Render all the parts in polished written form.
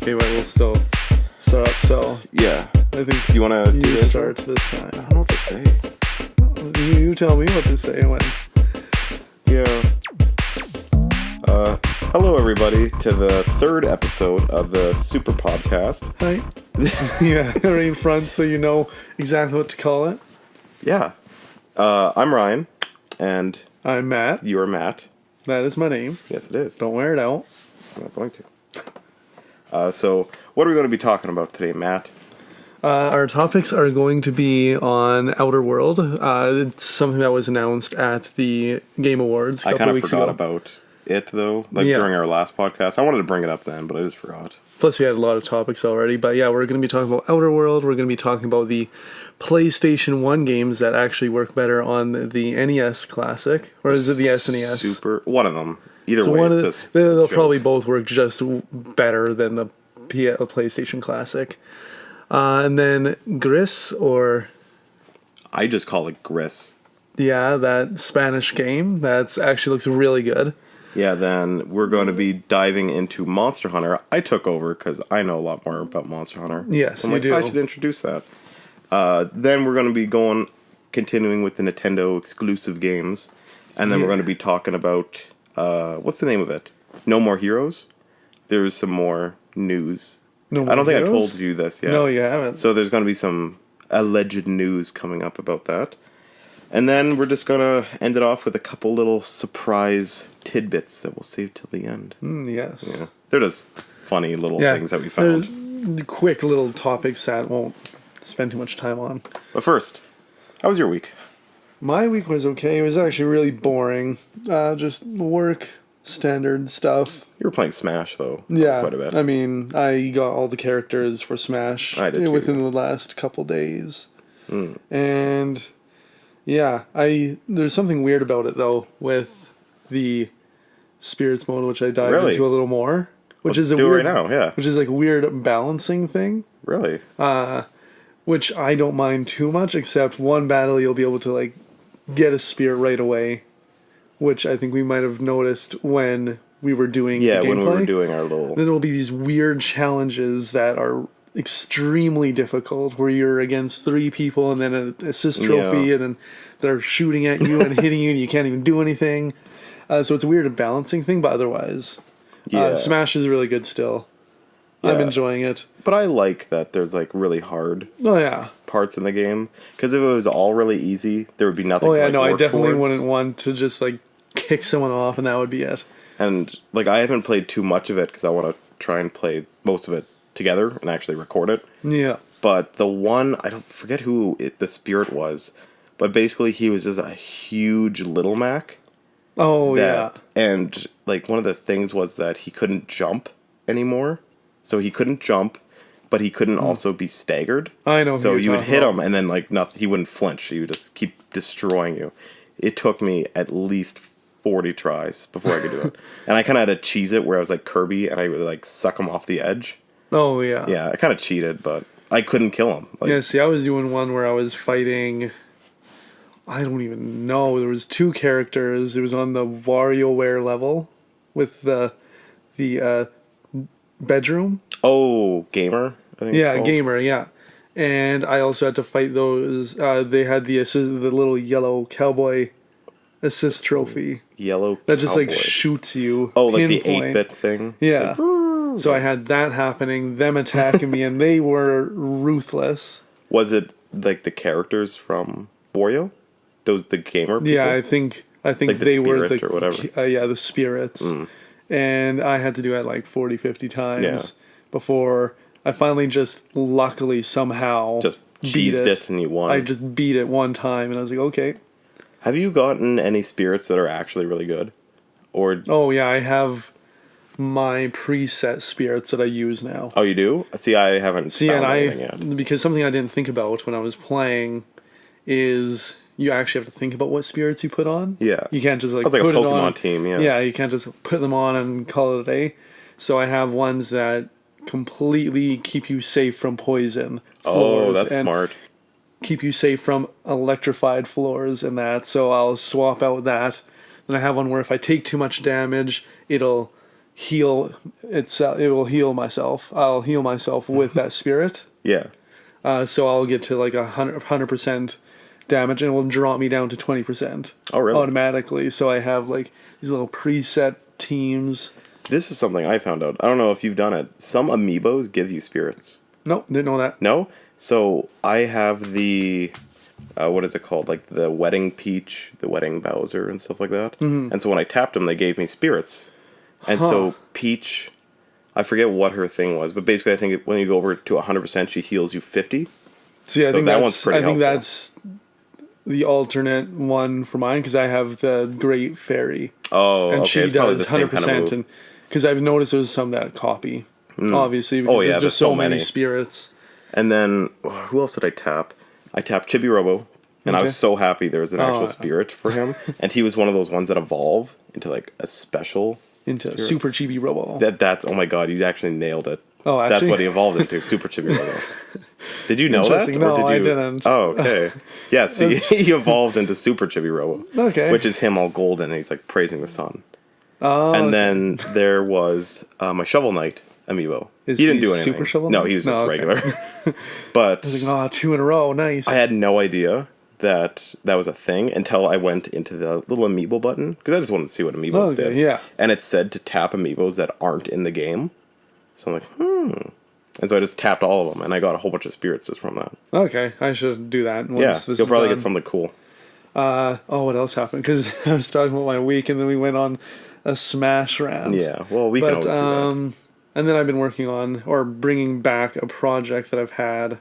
Okay, but we'll still start up. So Yeah. I think You want to do you the start intro? this time. I don't know what to say. You tell me what to say when. Yeah. Hello, everybody, to the third episode of the Super Podcast. Hi. Yeah, right in front, so you know exactly what to call it. Yeah. I'm Ryan, and I'm Matt. you are Matt. That is my name. Yes, it is. Don't wear it out. I'm not going to. So, what are we going to be talking about today, Matt? Our topics are going to be on Outerworld. It's something that was announced at the Game Awards a I couple kind of weeks forgot ago. about it, though, Yeah. during our last podcast. I wanted to bring it up then, but I just forgot. Plus, we had a lot of topics already. But yeah, we're going to be talking about Outerworld. We're going to be talking about the PlayStation 1 games that actually work better on the NES Classic. Or is it the SNES? One of them. Either So way, one it's of this they'll joke. probably both work just better than the PlayStation Classic. And then Gris, or I just call it Gris. yeah, that Spanish game that actually looks really good. Yeah, then we're going to be diving into Monster Hunter. I took over because I know a lot more about Monster Hunter. Yes, So I'm you like, do. I should introduce that. Then we're going to be continuing with the Nintendo exclusive games. And then Yeah. we're going to be talking about, what's the name of it? No More Heroes? There's some more news. No I don't think I Heroes? told you this yet. No, you haven't. So there's going to be some alleged news coming up about that. And then we're just going to end it off with a couple little surprise tidbits that we'll save till the end. Yes. Yeah. They're just funny little Yeah, things that we found. there's quick little topics that won't spend too much time on. But first, how was your week? My week was okay. It was actually really boring. Just work, standard stuff. You were playing Smash, though, Yeah, quite a bit. I mean, I got all the characters for Smash I did too. within the last couple days. And yeah, there's something weird about it though with the spirits mode, which I dive Really? into a little more, which Let's is a do it weird, right now, yeah. which is like a weird balancing thing, Really? which I don't mind too much. Except one battle, you'll be able to like get a spirit right away, which I think we might have noticed when we were doing Yeah, the when we were gameplay. doing our little... Then there will be these weird challenges that are extremely difficult, where you're against three people and then an assist trophy, Yeah. and then they're shooting at you and hitting you, and you can't even do anything. So it's a weird balancing thing, but otherwise, Yeah. Smash is really good still. I'm Yeah. enjoying it. But I like that there's, like, really hard Oh yeah. parts in the game. Because if it was all really easy, there would be nothing Oh to, yeah. like, No, I work definitely towards. wouldn't want to just like kick someone off, and that would be it. And, like, I haven't played too much of it because I want to try and play most of it together and actually record it. Yeah. But the one, I don't forget who the spirit was, but basically he was just a huge Little Mac. Oh yeah. And, like, one of the things was that he couldn't jump anymore. So he couldn't jump, but he couldn't also be staggered. I know who So you're you would talking hit about. him, and then, like, nothing, he wouldn't flinch. He would just keep destroying you. It took me at least 40 tries before I could do it. And I kind of had to cheese it where I was like Kirby, and I would, like, suck him off the edge. Oh yeah. Yeah, I kind of cheated, but I couldn't kill him. Like, Yeah, see, I was doing one where I was fighting. I don't even know. There was two characters. It was on the WarioWare level with the bedroom. Oh, Gamer? I think it's Yeah, called. gamer. Yeah, and I also had to fight those. They had the little yellow cowboy assist trophy Yellow that just like Cowboy. shoots you. Oh, like the pinpoint. 8-bit thing? Yeah. Like, So I had that happening. Them attacking me, and they were ruthless. was it like the characters from Wario? The gamer people? Yeah, I think Like the they were spirit the or whatever. yeah, the spirits. And I had to do it like 40, 50 times Yeah. before I finally just luckily somehow Just beat cheesed it and you won. I just beat it one time and I was like, okay. Have you gotten any spirits that are actually really good? Or Oh yeah, I have my preset spirits that I use now. oh, you do? See, I haven't See, found and anything yet. because something I didn't think about when I was playing is you actually have to think about what spirits you put on. Yeah. You can't just like That's like a put it on. Pokemon team, yeah. Yeah, you can't just put them on and call it a day. So I have ones that completely keep you safe from poison Oh, floors that's and smart. keep you safe from electrified floors and that. So I'll swap out that. Then I have one where if I take too much damage, it'll heal itself. It will heal myself. I'll heal myself with that spirit. Yeah. So I'll get to like 100% damage, and it will drop me down to 20%. Oh, really? Automatically. So I have like these little preset teams. This is something I found out. I don't know if you've done it. Some amiibos give you spirits. Nope, didn't know that. No? So I have the, what is it called? Like the Wedding Peach, the Wedding Bowser, and stuff like that. Mm-hmm. And so when I tapped them, they gave me spirits. And so Peach, I forget what her thing was, but basically I think when you go over to 100%, she heals you 50. See, I think that that's, one's pretty helpful. that's the alternate one for mine, because I have the Great Fairy. Oh, and okay. she It's probably does the same 100%. kind of move. And because I've noticed there's some that copy, obviously, because there's just so many spirits. And then, who else did I tap? I tapped Chibi Robo, and I was so happy there was an actual spirit for him. And he was one of those ones that evolve into like a special... Into spirit. Super Chibi Robo. That's, oh my god, you actually nailed it. Oh, actually? That's what he evolved into, Super Chibi Robo. Did you know that? No, or did you... I didn't. Oh, okay. Yes, he evolved into Super Chibi Robo. Okay. Which is him all golden, and he's like praising the sun. Oh, and then there was my Shovel Knight amiibo. He didn't do anything. Super Shovel No, Knight? he was just regular. But I was like, 2 in a row, nice. I had no idea that was a thing until I went into the little amiibo button, because I just wanted to see what amiibos did. Yeah. And it said to tap amiibos that aren't in the game. So I'm like, And so I just tapped all of them, and I got a whole bunch of spirits just from that. Okay, I should do that. Once you'll probably get something cool. What else happened? Because I was talking about my week, and then we went on a Smash round. Yeah, well, we can always do that. And then I've been working on, or bringing back, a project that I've had.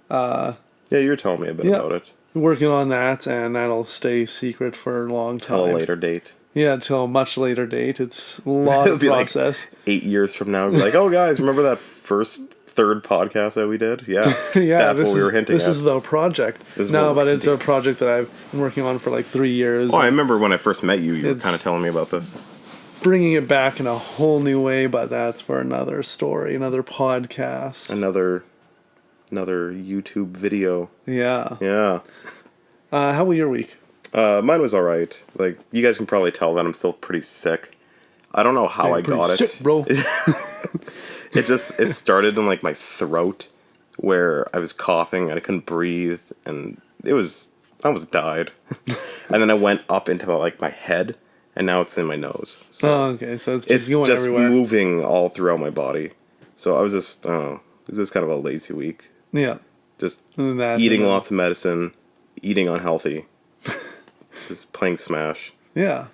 Yeah, you were telling me a bit about it. Working on that, and that'll stay secret for a long time. Till a later date. Yeah, until a much later date. It's a lot of process. Like 8 years from now, we'll be like, oh, guys, remember that third podcast that we did? Yeah, yeah, that's what we were hinting at. This is the project. No, but it's a project that I've been working on for like 3 years. Oh, I remember when I first met you, you were kind of telling me about this. Bringing it back in a whole new way, but that's for another story, another podcast. Another YouTube video. Yeah. Yeah. How was your week? Mine was alright. Like, you guys can probably tell that I'm still pretty sick. I don't know how I got it. Sick, bro. It started in like my throat, where I was coughing and I couldn't breathe, and I almost died. And then I went up into like my head, and now it's in my nose. So okay, so it's just going everywhere. Moving all throughout my body. So I was just, it was just kind of a lazy week. Yeah. Just eating lots of medicine, eating unhealthy, just playing Smash. Yeah.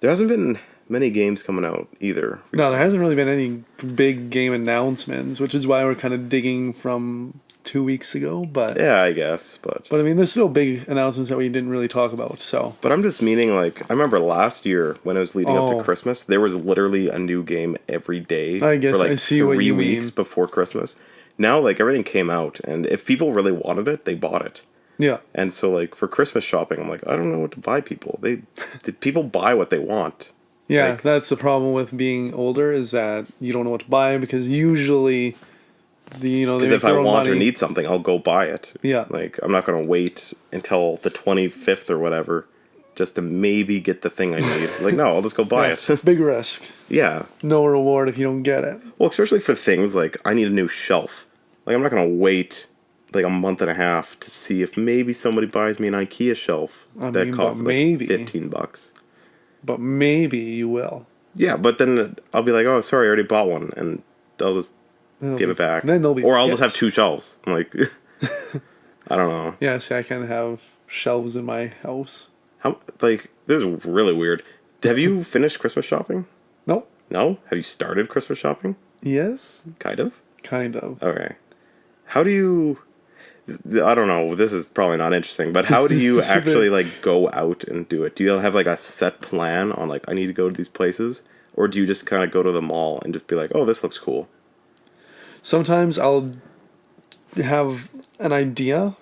There hasn't been many games coming out either. Recently. No, there hasn't really been any big game announcements, which is why we're kind of digging from 2 weeks ago. But yeah, I guess. But I mean, there's still big announcements that we didn't really talk about. So. But I'm just meaning, like, I remember last year when it was leading up to Christmas, there was literally a new game every day. I guess for like I see what you 3 weeks mean. Before Christmas. Now, like, everything came out, and if people really wanted it, they bought it. Yeah. And so, like, for Christmas shopping, I'm like, I don't know what to buy people. The people buy what they want. Yeah, like, that's the problem with being older, is that you don't know what to buy, because usually, because if I want or need something, I'll go buy it. Yeah. Like, I'm not going to wait until the 25th or whatever just to maybe get the thing I need. Like, no, I'll just go buy it. Big risk. Yeah. No reward if you don't get it. Well, especially for things like, I need a new shelf. Like, I'm not going to wait like a month and a half to see if maybe somebody buys me an IKEA shelf that costs like $15. But maybe you will. Yeah, but then I'll be like, oh, sorry, I already bought one, and they'll just give it back. Then they'll be or I'll just have 2 shelves. I'm like, I don't know. Yeah, see, I kind of have shelves in my house. This is really weird. Have you finished Christmas shopping? Nope. No? Have you started Christmas shopping? Yes. Kind of? Kind of. Okay. How do you... I don't know, this is probably not interesting, but how do you actually, like, go out and do it? Do you have, like, a set plan on, like, I need to go to these places? Or do you just kind of go to the mall and just be like, oh, this looks cool? Sometimes I'll have an idea,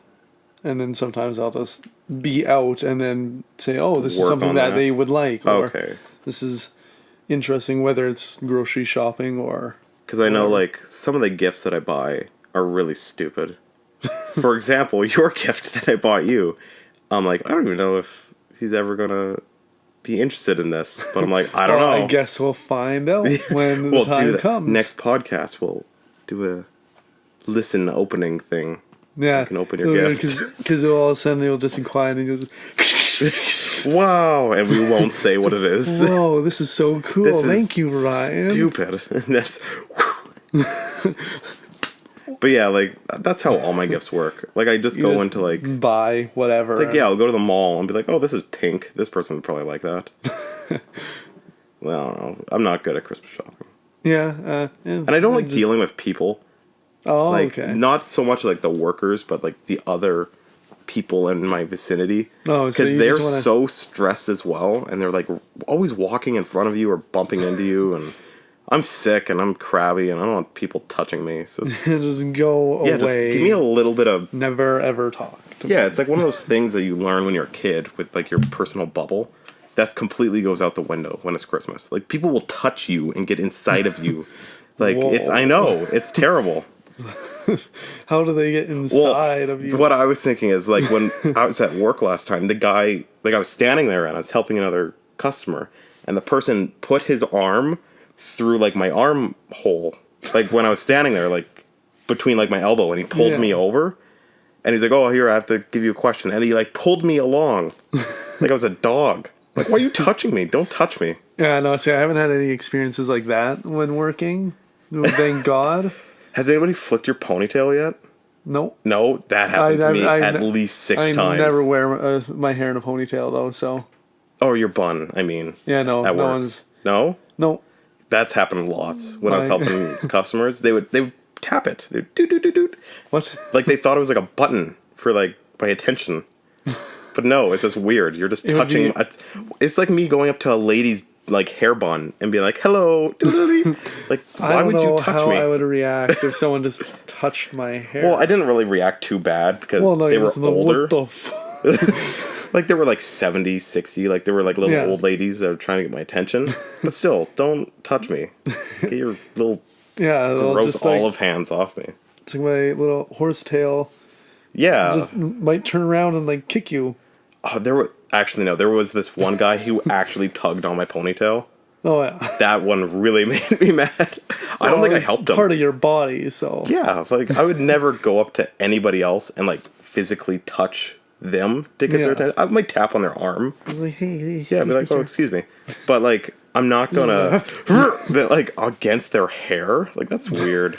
and then sometimes I'll just be out and then say, oh, this is something that they would like. Or this is interesting, whether it's grocery shopping or... Because I know, like, some of the gifts that I buy are really stupid. For example, your gift that I bought you, I'm like, I don't even know if he's ever gonna be interested in this. But I'm like, I don't know. I guess we'll find out when the time comes. Next podcast, we'll do a listen opening thing. Yeah. You can open your gift. Because all of a sudden it'll just be quiet and you'll just... Wow. And we won't say what it is. Whoa, this is so cool. Thank you, Ryan. Stupid. That's... But yeah, like, that's how all my gifts work. Like, I just go into, like... Buy whatever. Like, yeah, I'll go to the mall and be like, oh, this is pink. This person would probably like that. Well, I'm not good at Christmas shopping. Yeah. And I don't like dealing with people. Oh, like, okay. Not so much, like, the workers, but, like, the other people in my vicinity. Oh, because they're so stressed as well, and they're, like, always walking in front of you or bumping into you, and... I'm sick and I'm crabby and I don't want people touching me. So just go away. Yeah, just give me a little bit of... Never ever talk to me. It's like one of those things that you learn when you're a kid with like your personal bubble. That completely goes out the window when it's Christmas. Like people will touch you and get inside of you. Like I know, it's terrible. How do they get inside of you? What I was thinking is like when I was at work last time, the guy, like I was standing there and I was helping another customer and the person put his arm through like my armhole, like when I was standing there, like between like my elbow, and he pulled me over, and he's like, "Oh, here, I have to give you a question," and he like pulled me along, like I was a dog. Like, why are you touching me? Don't touch me. Yeah, no, see, I haven't had any experiences like that when working. Thank God. Has anybody flicked your ponytail yet? No. No, that happened to me at least 6 times. I never wear my hair in a ponytail though, so. Oh, your bun. I mean. Yeah, no, no one's. No. No. That's happened lots when I was helping customers. They would tap it. They would doot. What? Like they thought it was like a button for like my attention. But no, it's just weird. You're just touching. It's like me going up to a lady's like hair bun and being like, "Hello." Like, why would you touch me? I don't know how I would react if someone just touched my hair. Well, I didn't really react too bad because they were older. What the fuck? Like, they were, like, 70, 60. Like, they were, like, little old ladies that were trying to get my attention. But still, don't touch me. Get your little gross olive hands off me. It's like my little horsetail. Yeah. Just might turn around and, like, kick you. Oh, there was this one guy who actually tugged on my ponytail. Oh, yeah. That one really made me mad. I don't think I helped him. It's part of your body, so... Yeah, like, I would never go up to anybody else and, like, physically touch them to get their attention. I might tap on their arm. Like, hey, yeah, be like, oh, excuse me. But, like, I'm not gonna... like, against their hair? Like, that's weird.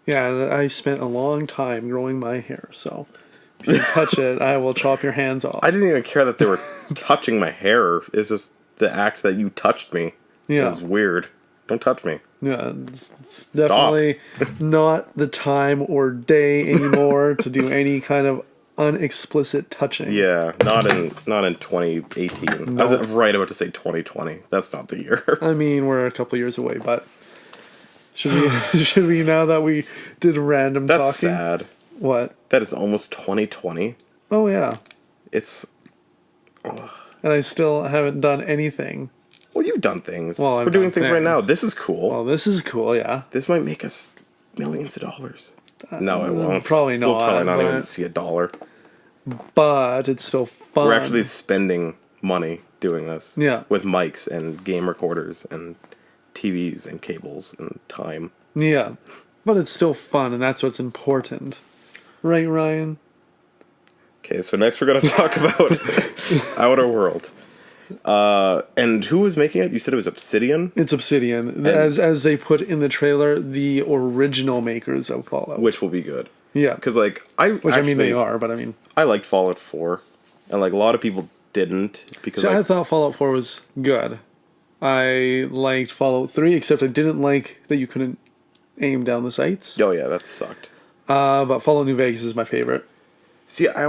Yeah, I spent a long time growing my hair, so... If you touch it, I will chop your hands off. I didn't even care that they were touching my hair. It's just the act that you touched me. Yeah. It was weird. Don't touch me. Yeah, it's definitely not the time or day anymore to do any kind of unexplicit touching. Yeah, not in 2018. No. I was right about to say 2020. That's not the year. I mean, we're a couple years away, but should we now that we did random talking? That's sad. What? That is almost 2020. Oh yeah. It's and I still haven't done anything. Well, you've done things. Well, we're doing things right now. This is cool. Well, this is cool, yeah. This might make us millions of dollars. No, it won't. Probably not. We'll probably not even see $1. But it's still fun. We're actually spending money doing this. Yeah. With mics and game recorders and TVs and cables and time. Yeah. But it's still fun, and that's what's important. Right, Ryan? Okay, so next we're going to talk about Outerworlds. And who was making it? You said it was Obsidian? It's Obsidian. As they put in the trailer, the original makers of Fallout. Which will be good. Yeah. Because, like, I mean, they are, but I mean... I liked Fallout 4. And, like, a lot of people didn't. Because I thought Fallout 4 was good. I liked Fallout 3, except I didn't like that you couldn't aim down the sights. Oh, yeah, that sucked. But Fallout New Vegas is my favorite. See, I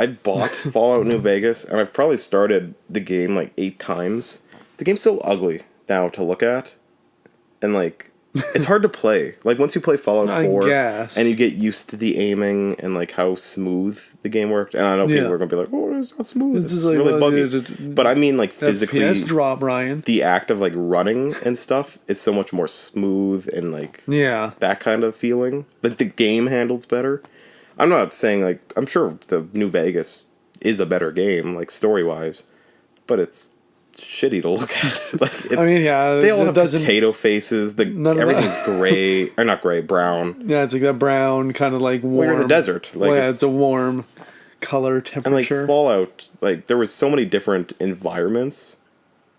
bought Fallout New Vegas, and I've probably started the game, like, 8 times. The game's so ugly now to look at. And, like, it's hard to play. Like, once you play Fallout 4, and you get used to the aiming and, like, how smooth the game worked. And I know people are going to be like, oh, it's not smooth. It's like, really buggy. But I mean, like, physically, FPS drop, Ryan. The act of, like, running and stuff is so much more smooth and, like, that kind of feeling. Like, the game handles better. I'm not saying, like, I'm sure the New Vegas is a better game, like, story-wise, but it's shitty to look at. Like, I mean, yeah, they all have potato faces. Everything's gray, or not gray, brown. Yeah, it's like that brown kind of like warm. Well, you're in the desert. Like, well, yeah, it's a warm color temperature. And like Fallout, like there was so many different environments,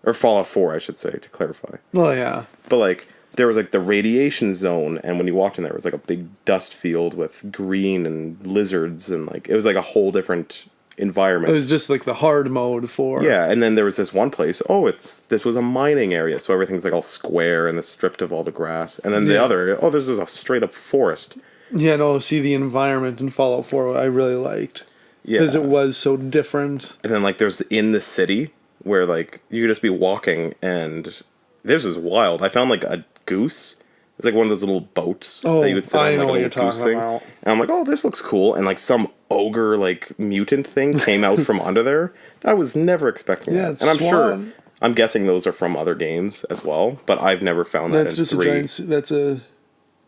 or Fallout 4, I should say, to clarify. Well, yeah, but like there was like the radiation zone, and when you walked in there, it was like a big dust field with green and lizards, and like it was like a whole different environment. It was just like the hard mode for... Yeah, and then there was this one place, this was a mining area, so everything's like all square and stripped of all the grass. And then the other, this is a straight up forest. Yeah, no, see, the environment in Fallout 4 I really liked. Yeah. Because it was so different. And then like there's in the city where like you could just be walking, and this was wild. I found like a goose. It's like one of those little boats that you would sit on, like a little goose thing. About. And I'm like, oh, this looks cool. And like some ogre, like mutant thing came out from under there. I was never expecting that. And I'm guessing those are from other games as well, but I've never found that in 3. That's just that's a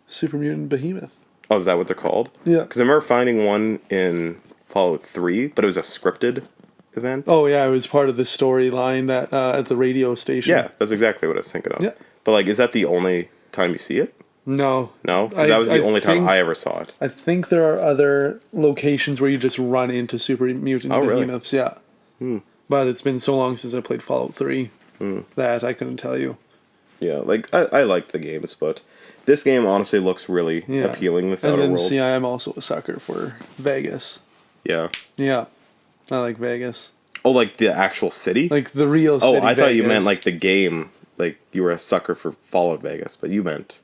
super mutant behemoth. Oh, is that what they're called? Yeah. Because I remember finding one in Fallout 3, but it was a scripted event. Oh, yeah, it was part of the storyline that at the radio station. Yeah, that's exactly what I was thinking of. Yeah. But like, is that the only time you see it? No. No? Because that was the only time I ever saw it. I think there are other locations where you just run into super mutant behemoths, really? Yeah. But it's been so long since I played Fallout 3 that I couldn't tell you. Yeah, like, I liked the games, but this game honestly looks really appealing, this Outerworlds. And then, see, I am also a sucker for Vegas. Yeah. Yeah. I like Vegas. Oh, like the actual city? Like the real city. Oh, I thought you meant like the game. Like you were a sucker for Fallout Vegas, but you meant...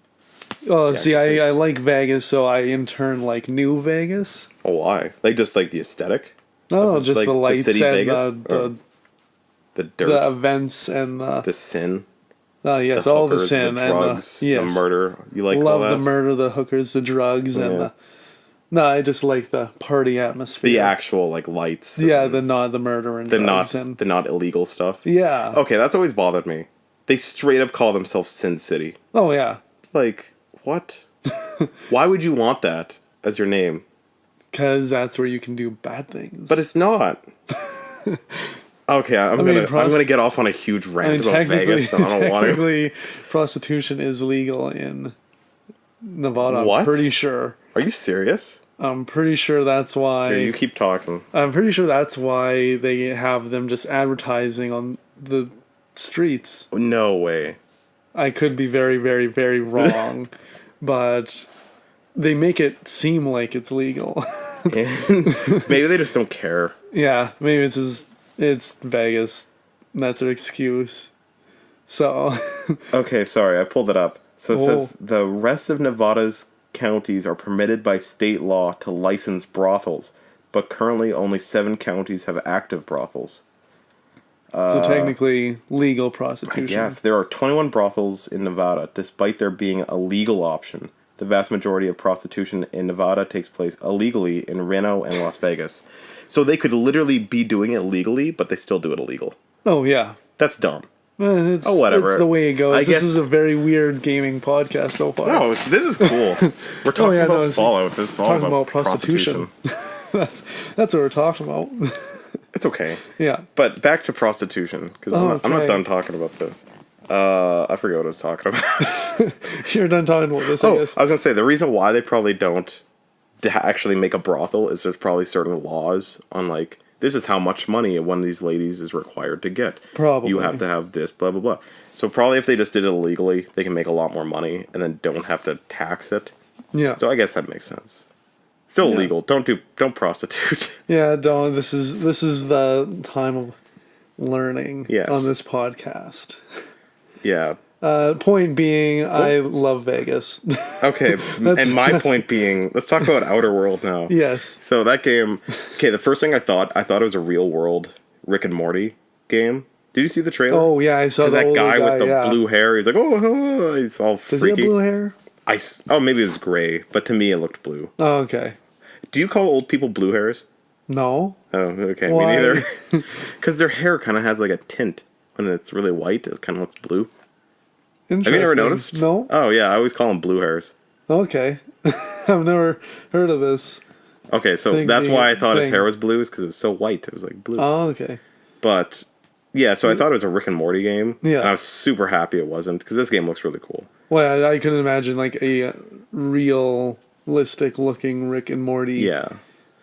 Oh, see, I like Vegas, so I in turn like New Vegas. Oh, why? Like just like the aesthetic? No, just like the lights the city and Vegas? The dirt, the events, and the sin. Oh yes, the all hookers, the sin, the drugs, and the murder. You like love all that? The murder, the hookers, the drugs, and the. No, I just like the party atmosphere. The actual like lights. Yeah, the murder and drugs the not illegal stuff. Yeah. Okay, that's always bothered me. They straight up call themselves Sin City. Oh yeah. Like what? Why would you want that as your name? Because that's where you can do bad things. But it's not. Okay, I'm gonna get off on a huge rant about Vegas. So I don't want to. Technically, prostitution is legal in Nevada. What? I'm pretty sure. Are you serious? I'm pretty sure that's why. Here, you keep talking. I'm pretty sure that's why they have them just advertising on the streets. No way. I could be very, very, very wrong, but they make it seem like it's legal. Maybe they just don't care. Yeah, maybe it's Vegas. That's their excuse. So. Okay, sorry, I pulled it up. So it says the rest of Nevada's counties are permitted by state law to license brothels, but currently only 7 counties have active brothels. So technically legal prostitution. Yes, there are 21 brothels in Nevada, despite there being a legal option. The vast majority of prostitution in Nevada takes place illegally in Reno and Las Vegas. So they could literally be doing it legally, but they still do it illegal. Oh, yeah. That's dumb. Whatever. It's the way it goes. This is a very weird gaming podcast so far. No, this is cool. We're talking about Fallout. It's all about prostitution. That's what we're talking about. It's okay. Yeah. But back to prostitution, because I'm not done talking about this. I forget what I was talking about. You're done talking about this, I guess. I was going to say, the reason why they probably don't actually make a brothel is there's probably certain laws on, like, this is how much money one of these ladies is required to get. Probably. You have to have this, blah, blah, blah. So probably if they just did it illegally, they can make a lot more money and then don't have to tax it. Yeah. So I guess that makes sense. Still illegal. Don't prostitute. Yeah, don't. This is the time of learning on this podcast. Yeah. Point being, I love Vegas. Okay, and my point being, let's talk about Outerworld now. Yes. So that game, the first thing I thought it was a real world Rick and Morty game. Did you see the trailer? Oh yeah, I saw that guy with the blue hair. He's like, he's all freaky. Does he have blue hair? Maybe it was gray, but to me it looked blue. Oh, okay. Do you call old people blue hairs? No. Oh, okay, why? Me neither. Because their hair kind of has like a tint. When it's really white, it kind of looks blue. Have you never noticed? No. Oh, yeah, I always call them blue hairs. Okay. I've never heard of this. Okay, so that's why I thought his hair was blue, is because it was so white. It was like blue. Oh, okay. But, Yeah, so I thought it was a Rick and Morty game. Yeah. And I was super happy it wasn't, because this game looks really cool. Well, I couldn't imagine like a realistic looking Rick and Morty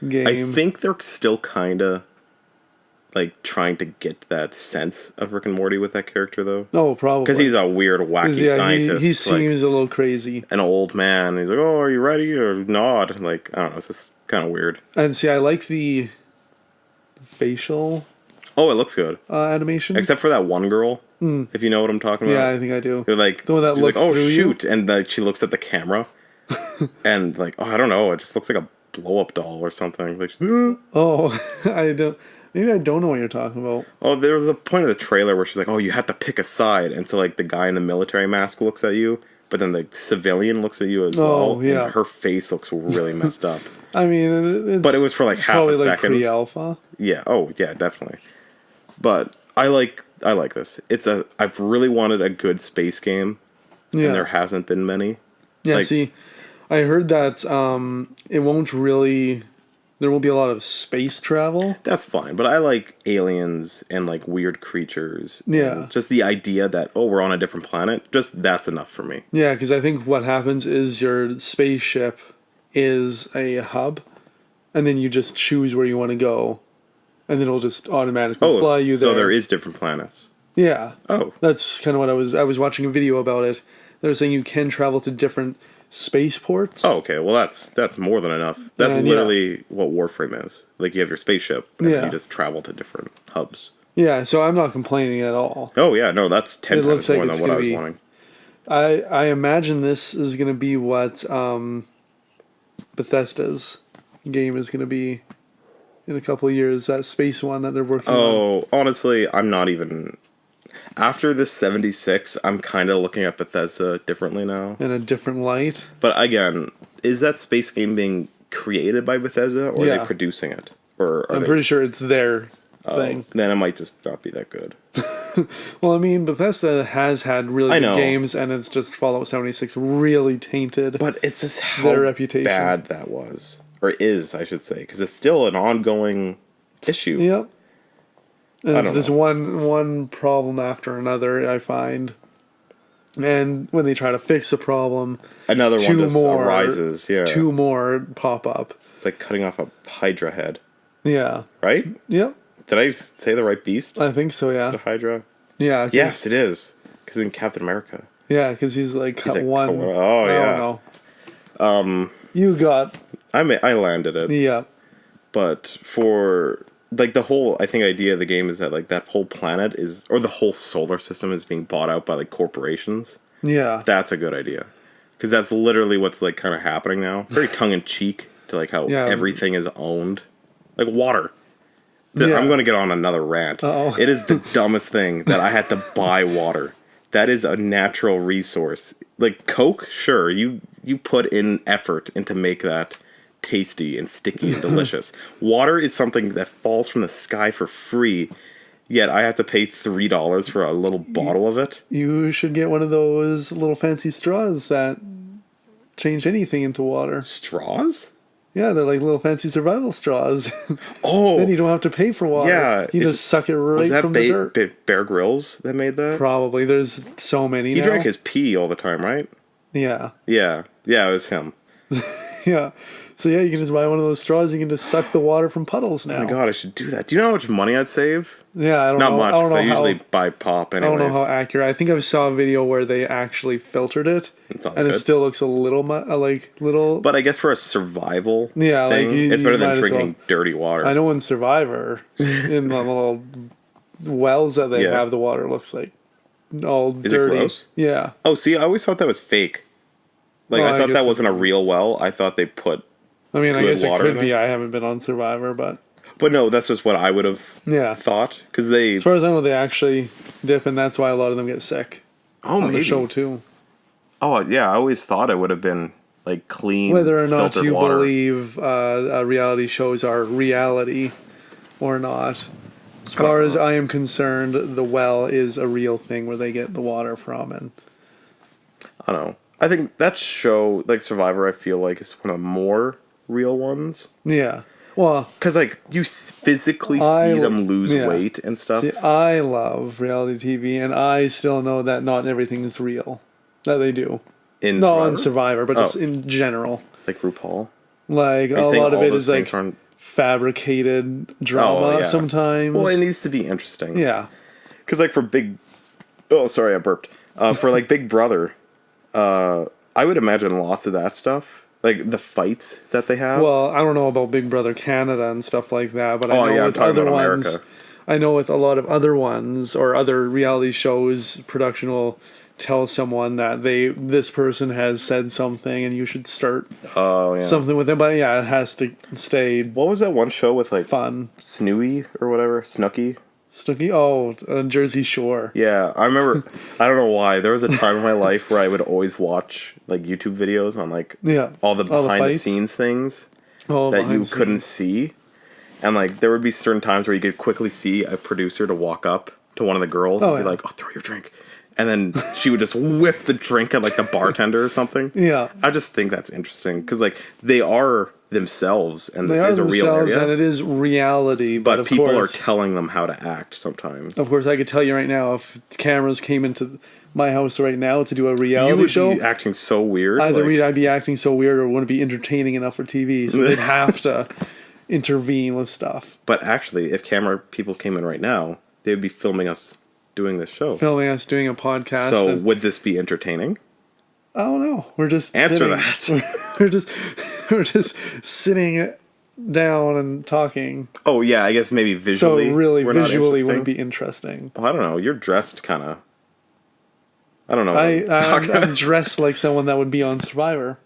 game. I think they're still kind of like trying to get that sense of Rick and Morty with that character, though. Oh, probably. Because he's a weird, wacky scientist. He seems a little crazy. An old man. He's like, "Oh, are you ready?" Or not. Like, I don't know. It's just kind of weird. And see, I like the facial. Oh, it looks good. Animation. Except for that one girl, if you know what I'm talking about. Yeah, I think I do. They're like, the one that looks like, oh, through shoot. You? And she looks at the camera. And like, oh, I don't know. It just looks like a blow-up doll or something. Like, oh, I don't. Maybe I don't know what you're talking about. Oh, there was a point of the trailer where she's like, oh, you have to pick a side. And so, like, the guy in the military mask looks at you, but then the civilian looks at you as well. Yeah. And her face looks really messed up. I mean, but it was for like half a second. Probably like pre-alpha. Yeah. Oh, yeah, definitely. But I like this. I've really wanted a good space game, and there hasn't been many. Yeah. See, I heard that it won't really. There won't be a lot of space travel. That's fine, but I like aliens and like weird creatures. Yeah. Just the idea that, oh, we're on a different planet, just that's enough for me. Yeah, because I think what happens is your spaceship is a hub, and then you just choose where you want to go, and then it'll just automatically fly you there. So there is different planets. Yeah. Oh. That's kind of what I was watching a video about it. They were saying you can travel to different spaceports. Oh, okay. Well, that's more than enough. That's literally what Warframe is. Like, you have your spaceship, and you just travel to different hubs. Yeah, so I'm not complaining at all. Oh, yeah. No, that's 10 times more than what I was wanting. I imagine this is going to be what Bethesda's game is going to be in a couple of years. That space one that they're working on. Oh, honestly, I'm not even... After this 76, I'm kind of looking at Bethesda differently now. In a different light. But again, is that space game being created by Bethesda, or are they producing it? Or I'm pretty sure it's their thing. Then it might just not be that good. Well, I mean, Bethesda has had really good games, and it's just Fallout 76 really tainted. But it's just how their reputation. Bad that was. Or is, I should say. Because it's still an ongoing issue. Yep. And it's just one problem after another, I find. And when they try to fix the problem, another one just arises. Yeah. Two more pop up. It's like cutting off a Hydra head. Yeah. Right? Yep. Did I say the right beast? I think so, yeah. The Hydra? Yeah. Yes, it is. Because in Captain America. Yeah, because he's like cut one. Oh, yeah. I don't know. You got... I landed it. Yeah. But for... Like, the whole, I think, idea of the game is that, like, that whole planet is... Or the whole solar system is being bought out by, like, corporations. Yeah. That's a good idea. Because that's literally what's, like, kind of happening now. Very tongue-in-cheek to, like, how everything is owned. Like, water. I'm going to get on another rant. Uh-oh. It is the dumbest thing that I had to buy water. That is a natural resource. Like, Coke, sure, you put in effort into make that tasty and sticky and delicious. Water is something that falls from the sky for free, yet I have to pay $3 for a little bottle of it. You should get one of those little fancy straws that change anything into water. Straws? Yeah, they're like little fancy survival straws. Oh. Then you don't have to pay for water. Yeah. You just suck it right from the dirt. Bear Grylls that made that? Probably. There's so many He now. drank his pee all the time, right? Yeah. Yeah. Yeah, it was him. Yeah. So yeah, you can just buy one of those straws. You can just suck the water from puddles now. Oh my god, I should do that. Do you know how much money I'd save? Yeah, I don't know. Not much, because I usually buy pop anyways. I don't know how accurate. I think I saw a video where they actually filtered it, and it still looks a little little. But I guess for a survival thing, like it's better than drinking dirty water. I know in Survivor, in the little wells that they have, the water looks like all dirty. Is it gross? Yeah. Oh, see, I always thought that was fake. Like, I thought that wasn't a real well. I thought they put... I mean, I guess it could be. I haven't been on Survivor, but... But no, that's just what I would have thought. Because they... As far as I know, they actually dip, and that's why a lot of them get sick. Oh, on the show, too. Oh, yeah, I always thought it would have been, like, clean, whether or not you water. believe reality shows are reality or not. As far as I am concerned, the well is a real thing where they get the water from. And I don't know. I think that show, like Survivor, I feel like is one of the more real ones. Yeah. Well, because like you physically see them lose weight and stuff. See, I love reality TV, and I still know that not everything is real. That they do. In Survivor, but just in general. Like RuPaul. Like a lot of it is like fabricated drama sometimes. Well, it needs to be interesting. Yeah. Because like for I burped. For like Big Brother, I would imagine lots of that stuff. Like the fights that they have. Well, I don't know about Big Brother Canada and stuff like that, but I know with other ones, America. I know with a lot of other ones or other reality shows, production will tell someone that this person has said something and you should start something with them. But yeah, it has to stay. What was that one show with like fun? Snooki or whatever, Snooki. Jersey Shore. Yeah, I remember. I don't know why. There was a time in my life where I would always watch like YouTube videos on like all the behind the scenes things that you couldn't see, and like there would be certain times where you could quickly see a producer to walk up to one of the girls and be like, "Oh, throw your drink," and then she would just whip the drink at like the bartender or something. Yeah, I just think that's interesting because like they are themselves, and this is a real area, and it is reality. But people are telling them how to act sometimes. Of course, I could tell you right now, if cameras came into my house right now to do a reality show, you would be acting so weird. Either I'd be acting so weird, or wouldn't be entertaining enough for TV. So they'd have to intervene with stuff. But actually, if camera people came in right now, they would be filming us doing this show, filming us doing a podcast. So would this be entertaining? I don't know. We're just answer that. We're just sitting down and talking. Oh yeah, I guess maybe visually. So really, visually wouldn't be interesting. Well, I don't know. You're dressed kind of. I don't know. I'm dressed like someone that would be on Survivor.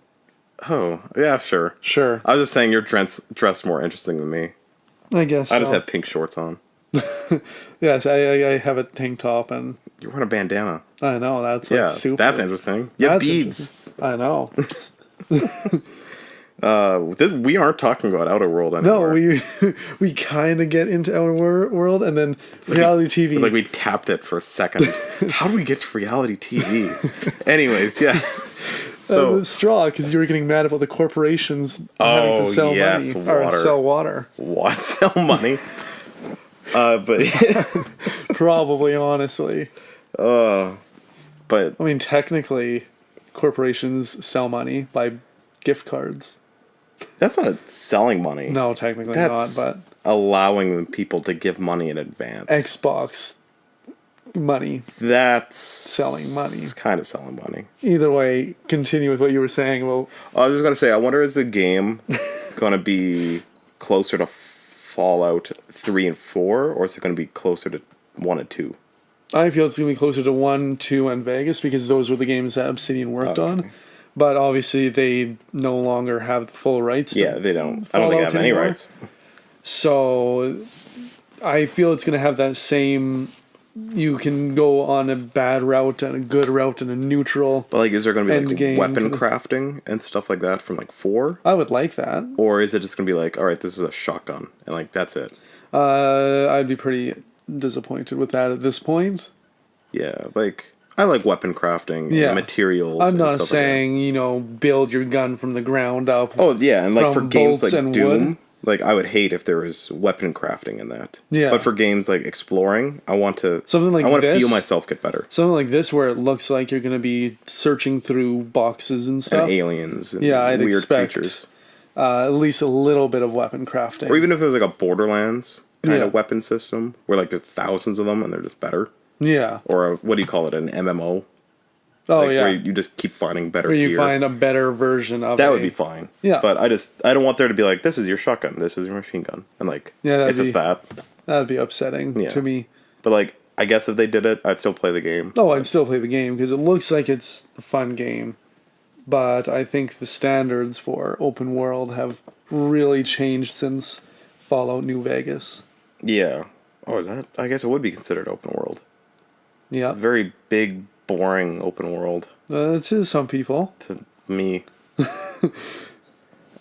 Oh yeah, sure. I was just saying you're dressed more interesting than me. I guess. I just have pink shorts on. Yes, I have a tank top and you're wearing a bandana. I know that's like super. That's interesting. You have beads. I know. We aren't talking about Outerworld anymore. No, we kind of get into Outerworld and then reality TV. Like we tapped it for a second. How do we get to reality TV? Anyways, yeah. So straw because you were getting mad about the corporations having to sell money or sell water. Sell money. But probably honestly. But I mean, technically, corporations sell money by gift cards. That's not selling money. No, technically not. But allowing people to give money in advance. Xbox money. That's selling money. Kind of selling money. Either way, continue with what you were saying. Well, I was just gonna say, I wonder is the game gonna be closer to Fallout 3 and 4, or is it gonna be closer to 1 and 2? I feel it's going to be closer to 1, 2, and Vegas because those were the games that Obsidian worked on. But obviously, they no longer have the full rights. They don't. I don't think they have any rights. So, I feel it's going to have that same. You can go on a bad route and a good route and a neutral. But like, is there going to be like weapon crafting and stuff like that from like 4? I would like that. Or is it just going to be like, all right, this is a shotgun and like that's it? I'd be pretty disappointed with that at this point. Yeah, like I like weapon crafting and materials. I'm not saying build your gun from the ground up. Oh yeah, and like for games like Doom, like I would hate if there was weapon crafting in that. Yeah, but for games like exploring, I want to feel myself get better. Something like this where it looks like you're going to be searching through boxes and stuff, and aliens, and I'd weird expect, creatures. At least a little bit of weapon crafting, or even if it was like a Borderlands kind of weapon system where like there's thousands of them and they're just better. Yeah. Or what do you call it? An MMO? Oh, like where you just keep finding better gear. Where you find a better version of it. That would be fine. Yeah. But I don't want there to be like, this is your shotgun, this is your machine gun. And like, it's just that. That would be upsetting to me. But like, I guess if they did it, I'd still play the game. Oh, I'd still play the game because it looks like it's a fun game. But I think the standards for open world have really changed since Fallout New Vegas. Yeah. Oh, is that? I guess it would be considered open world. Yeah. Very big, boring open world. To some people. To me.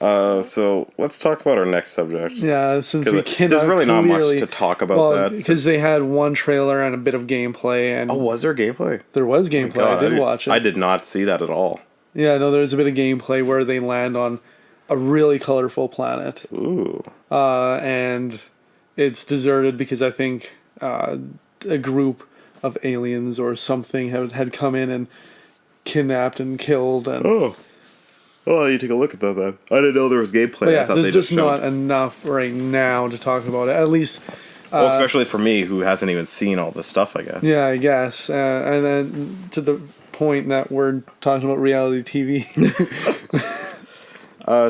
So let's talk about our next subject. Yeah, since we cannot. There's really not much to talk about that. Because they had one trailer and a bit of gameplay. And was there gameplay? There was gameplay. I did watch it. I did not see that at all. Yeah, no, there's a bit of gameplay where they land on a really colorful planet. Ooh. And it's deserted because I think a group of aliens or something had come in and kidnapped and killed. And Oh, you take a look at that then. I didn't know there was gameplay. yeah, I thought there's they just showed. not enough right now to talk about it. At least. Well, especially for me, who hasn't even seen all this stuff, I guess. Yeah, I guess. And then to the point that we're talking about reality TV.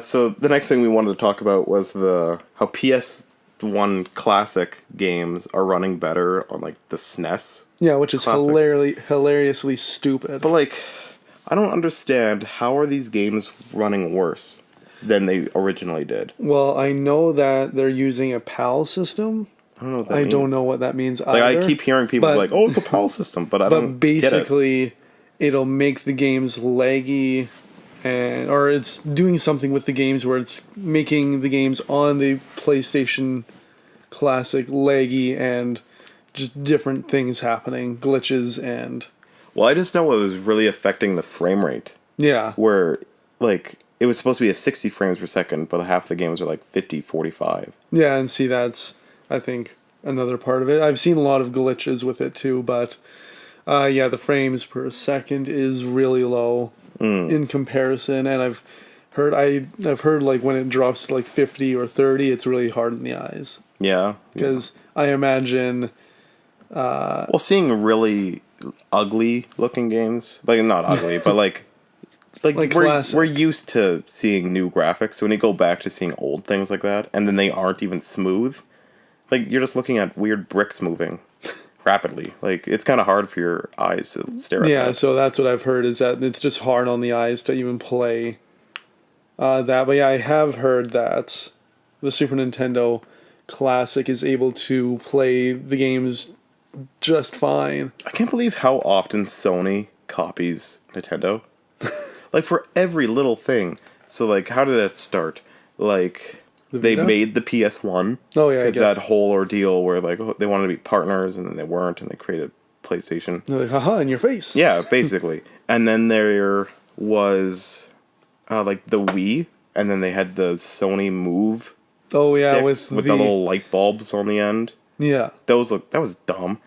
So the next thing we wanted to talk about was how PS1 classic games are running better on like the SNES. Yeah, which is hilariously stupid. But like, I don't understand, how are these games running worse than they originally did? Well, I know that they're using a PAL system. I don't know what that means. I don't know what that means either. Like, I keep hearing people like, "Oh, it's a PAL system," but I don't basically, get it. It'll make the games laggy, or it's doing something with the games where it's making the games on the PlayStation Classic laggy and just different things happening, glitches and... Well, I just know it was really affecting the frame rate. Yeah. Where, like, it was supposed to be a 60 frames per second, but half the games are like 50, 45. Yeah, and see, that's, I think, another part of it. I've seen a lot of glitches with it too, but yeah, the frames per second is really low in comparison, and I've heard like when it drops to like 50 or 30, it's really hard in the eyes. Yeah. Because I imagine... well, seeing really ugly looking games, like not ugly, but like we're used to seeing new graphics. So when you go back to seeing old things like that, and then they aren't even smooth, like you're just looking at weird bricks moving rapidly. Like it's kind of hard for your eyes to stare at. Yeah, that. so that's what I've heard, is that it's just hard on the eyes to even play that. But yeah, I have heard that the Super Nintendo Classic is able to play the games just fine. I can't believe how often Sony copies Nintendo. Like for every little thing. So like, how did it start? Like they made the PS1. Oh yeah, because that whole ordeal where like they wanted to be partners and then they weren't, and they created PlayStation. They're like, haha, in your face. Yeah, basically. And then there was like the Wii, and then they had the Sony Move. Oh yeah, with the little light bulbs on the end. Yeah, that was dumb.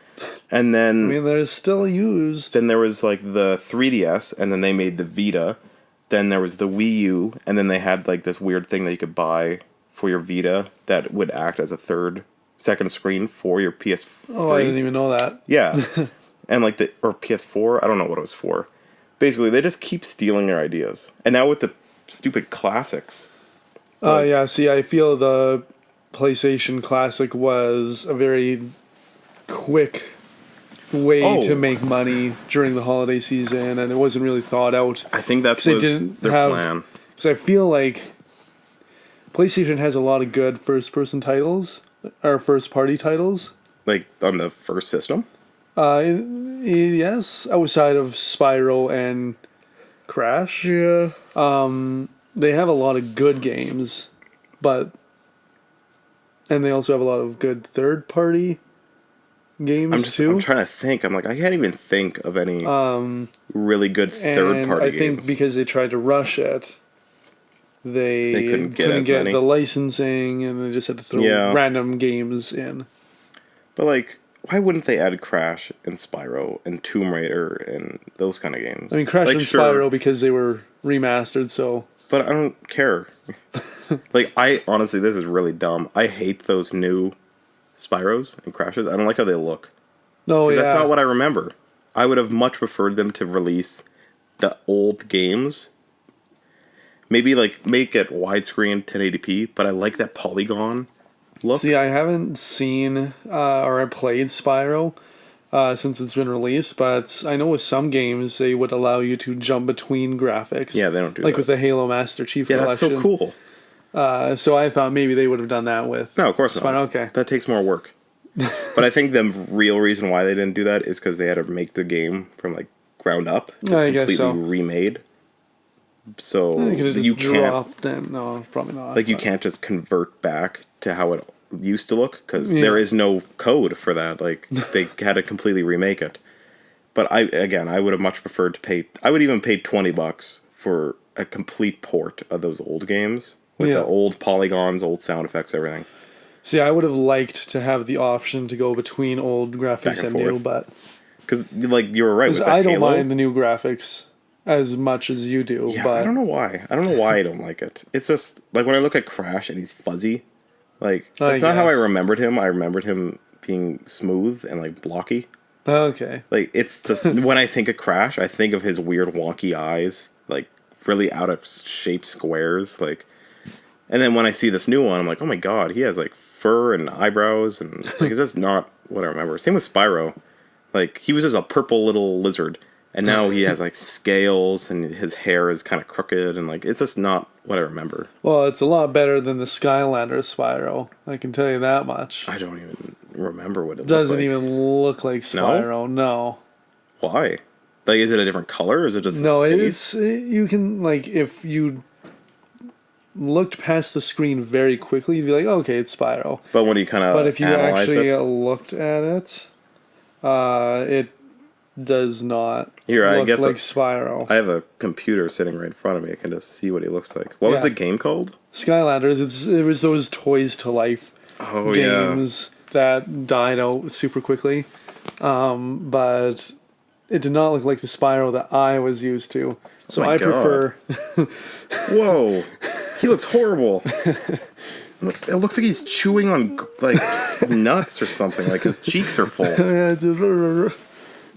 And then I mean, they're still used. Then there was like the 3DS, and then they made the Vita. Then there was the Wii U, and then they had like this weird thing that you could buy for your Vita that would act as a second screen for your PS3. Oh, I didn't even know that. Yeah, and like or PS4, I don't know what it was for. Basically, they just keep stealing their ideas, and now with the stupid classics. Yeah, see, I feel the PlayStation Classic was a very quick way to make money during the holiday season, and it wasn't really thought out. I think that's their plan. Because I feel like PlayStation has a lot of good first-person titles, or first-party titles. Like, on the first system? Yes, outside of Spyro and Crash. Yeah. They have a lot of good games, and they also have a lot of good third-party games too. I'm trying to think. I'm like, I can't even think of any really good third-party games. I think because they tried to rush it, they couldn't get many. the licensing, and they just had to throw random games in. But like, why wouldn't they add Crash and Spyro and Tomb Raider and those kind of games? I mean, Crash and Spyro because they were remastered, so... But I don't care. Like, honestly, this is really dumb. I hate those new Spyros and Crashes. I don't like how they look. Oh, yeah. That's not what I remember. I would have much preferred them to release the old games. Maybe, like, make it widescreen 1080p, but I like that polygon look. See, I haven't seen or played Spyro since it's been released, but I know with some games they would allow you to jump between graphics. Yeah, they don't do that. Like with the Halo Master Chief Collection. Yeah, that's so cool. So I thought maybe they would have done that with... No, of course not. Okay. That takes more work. But I think the real reason why they didn't do that is because they had to make the game from, like, ground up. It's completely remade. So you can't... No, probably not. Like, you can't just convert back to how it used to look, because there is no code for that. Like, they had to completely remake it. But I would have much preferred to pay... I would even pay $20 for a complete port of those old games with the old polygons, old sound effects, everything. See, I would have liked to have the option to go between old graphics and new, but because like you were right with I don't mind the new graphics as much as you do. Yeah, but I don't know why. I don't know why I don't like it. It's just like when I look at Crash and he's fuzzy, like that's not how I remembered him. I remembered him being smooth and like blocky. Okay. Like it's just when I think of Crash, I think of his weird wonky eyes, like really out of shape squares, like. And then when I see this new one, I'm like, oh my god, he has like fur and eyebrows, and like, is this not what I remember? Same with Spyro. Like, he was just a purple little lizard, and now he has like scales, and his hair is kind of crooked, and like, it's just not what I remember. Well, it's a lot better than the Skylander Spyro. I can tell you that much. I don't even remember what it doesn't even look like Spyro. No. Why? Like, is it a different color? Or is it just no? It's you can like if you looked past the screen very quickly, you'd be like, oh, okay, it's Spyro. But when you kind of if you actually looked at it, it does not look like Spyro. I have a computer sitting right in front of me. I can just see what he looks like. What was the game called? Skylanders. It was those Toys to Life games that died out super quickly. But it did not look like the Spyro that I was used to. So I prefer... Whoa. He looks horrible. It looks like he's chewing on like nuts or something. Like his cheeks are full.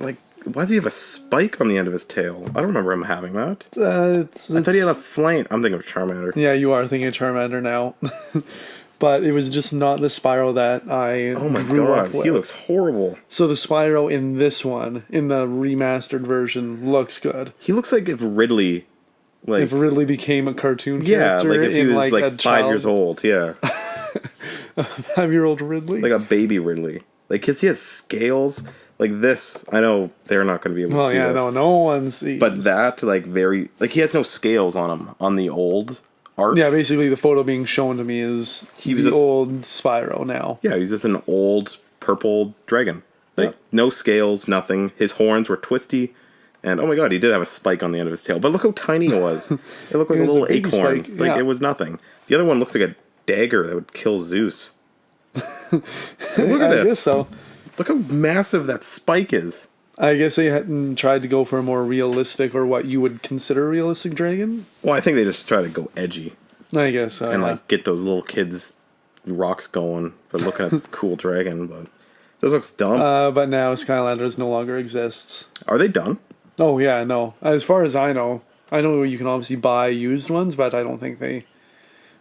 Like, why does he have a spike on the end of his tail? I don't remember him having that. I thought he had a flame. I'm thinking of Charmander. Yeah, you are thinking of Charmander now. But it was just not the Spyro that I grew up with. He looks horrible. So the Spyro in this one, in the remastered version, looks good. He looks like if Ridley... Like, if Ridley became a cartoon character, like if he was like 5 years old, a 5-year-old Ridley, like a baby Ridley, like because he has scales like this. I know they're not going to be able to see this. No one sees. But that like he has no scales on him on the old art. Yeah, basically the photo being shown to me is old Spyro now. Yeah, he's just an old purple dragon. Like no scales, nothing. His horns were twisty. And oh my god, he did have a spike on the end of his tail. But look how tiny it was. It looked like a little acorn. Spike, like it was nothing. The other one looks like a dagger that would kill Zeus. Look at this. I guess so. Look how massive that spike is. I guess they hadn't tried to go for a more realistic or what you would consider a realistic dragon. Well, I think they just try to go edgy. I guess so. And like get those little kids' rocks going. But looking at this cool dragon, but this looks dumb. But now Skylanders no longer exists. Are they done? Oh, yeah, no. As far as I know you can obviously buy used ones, but I don't think they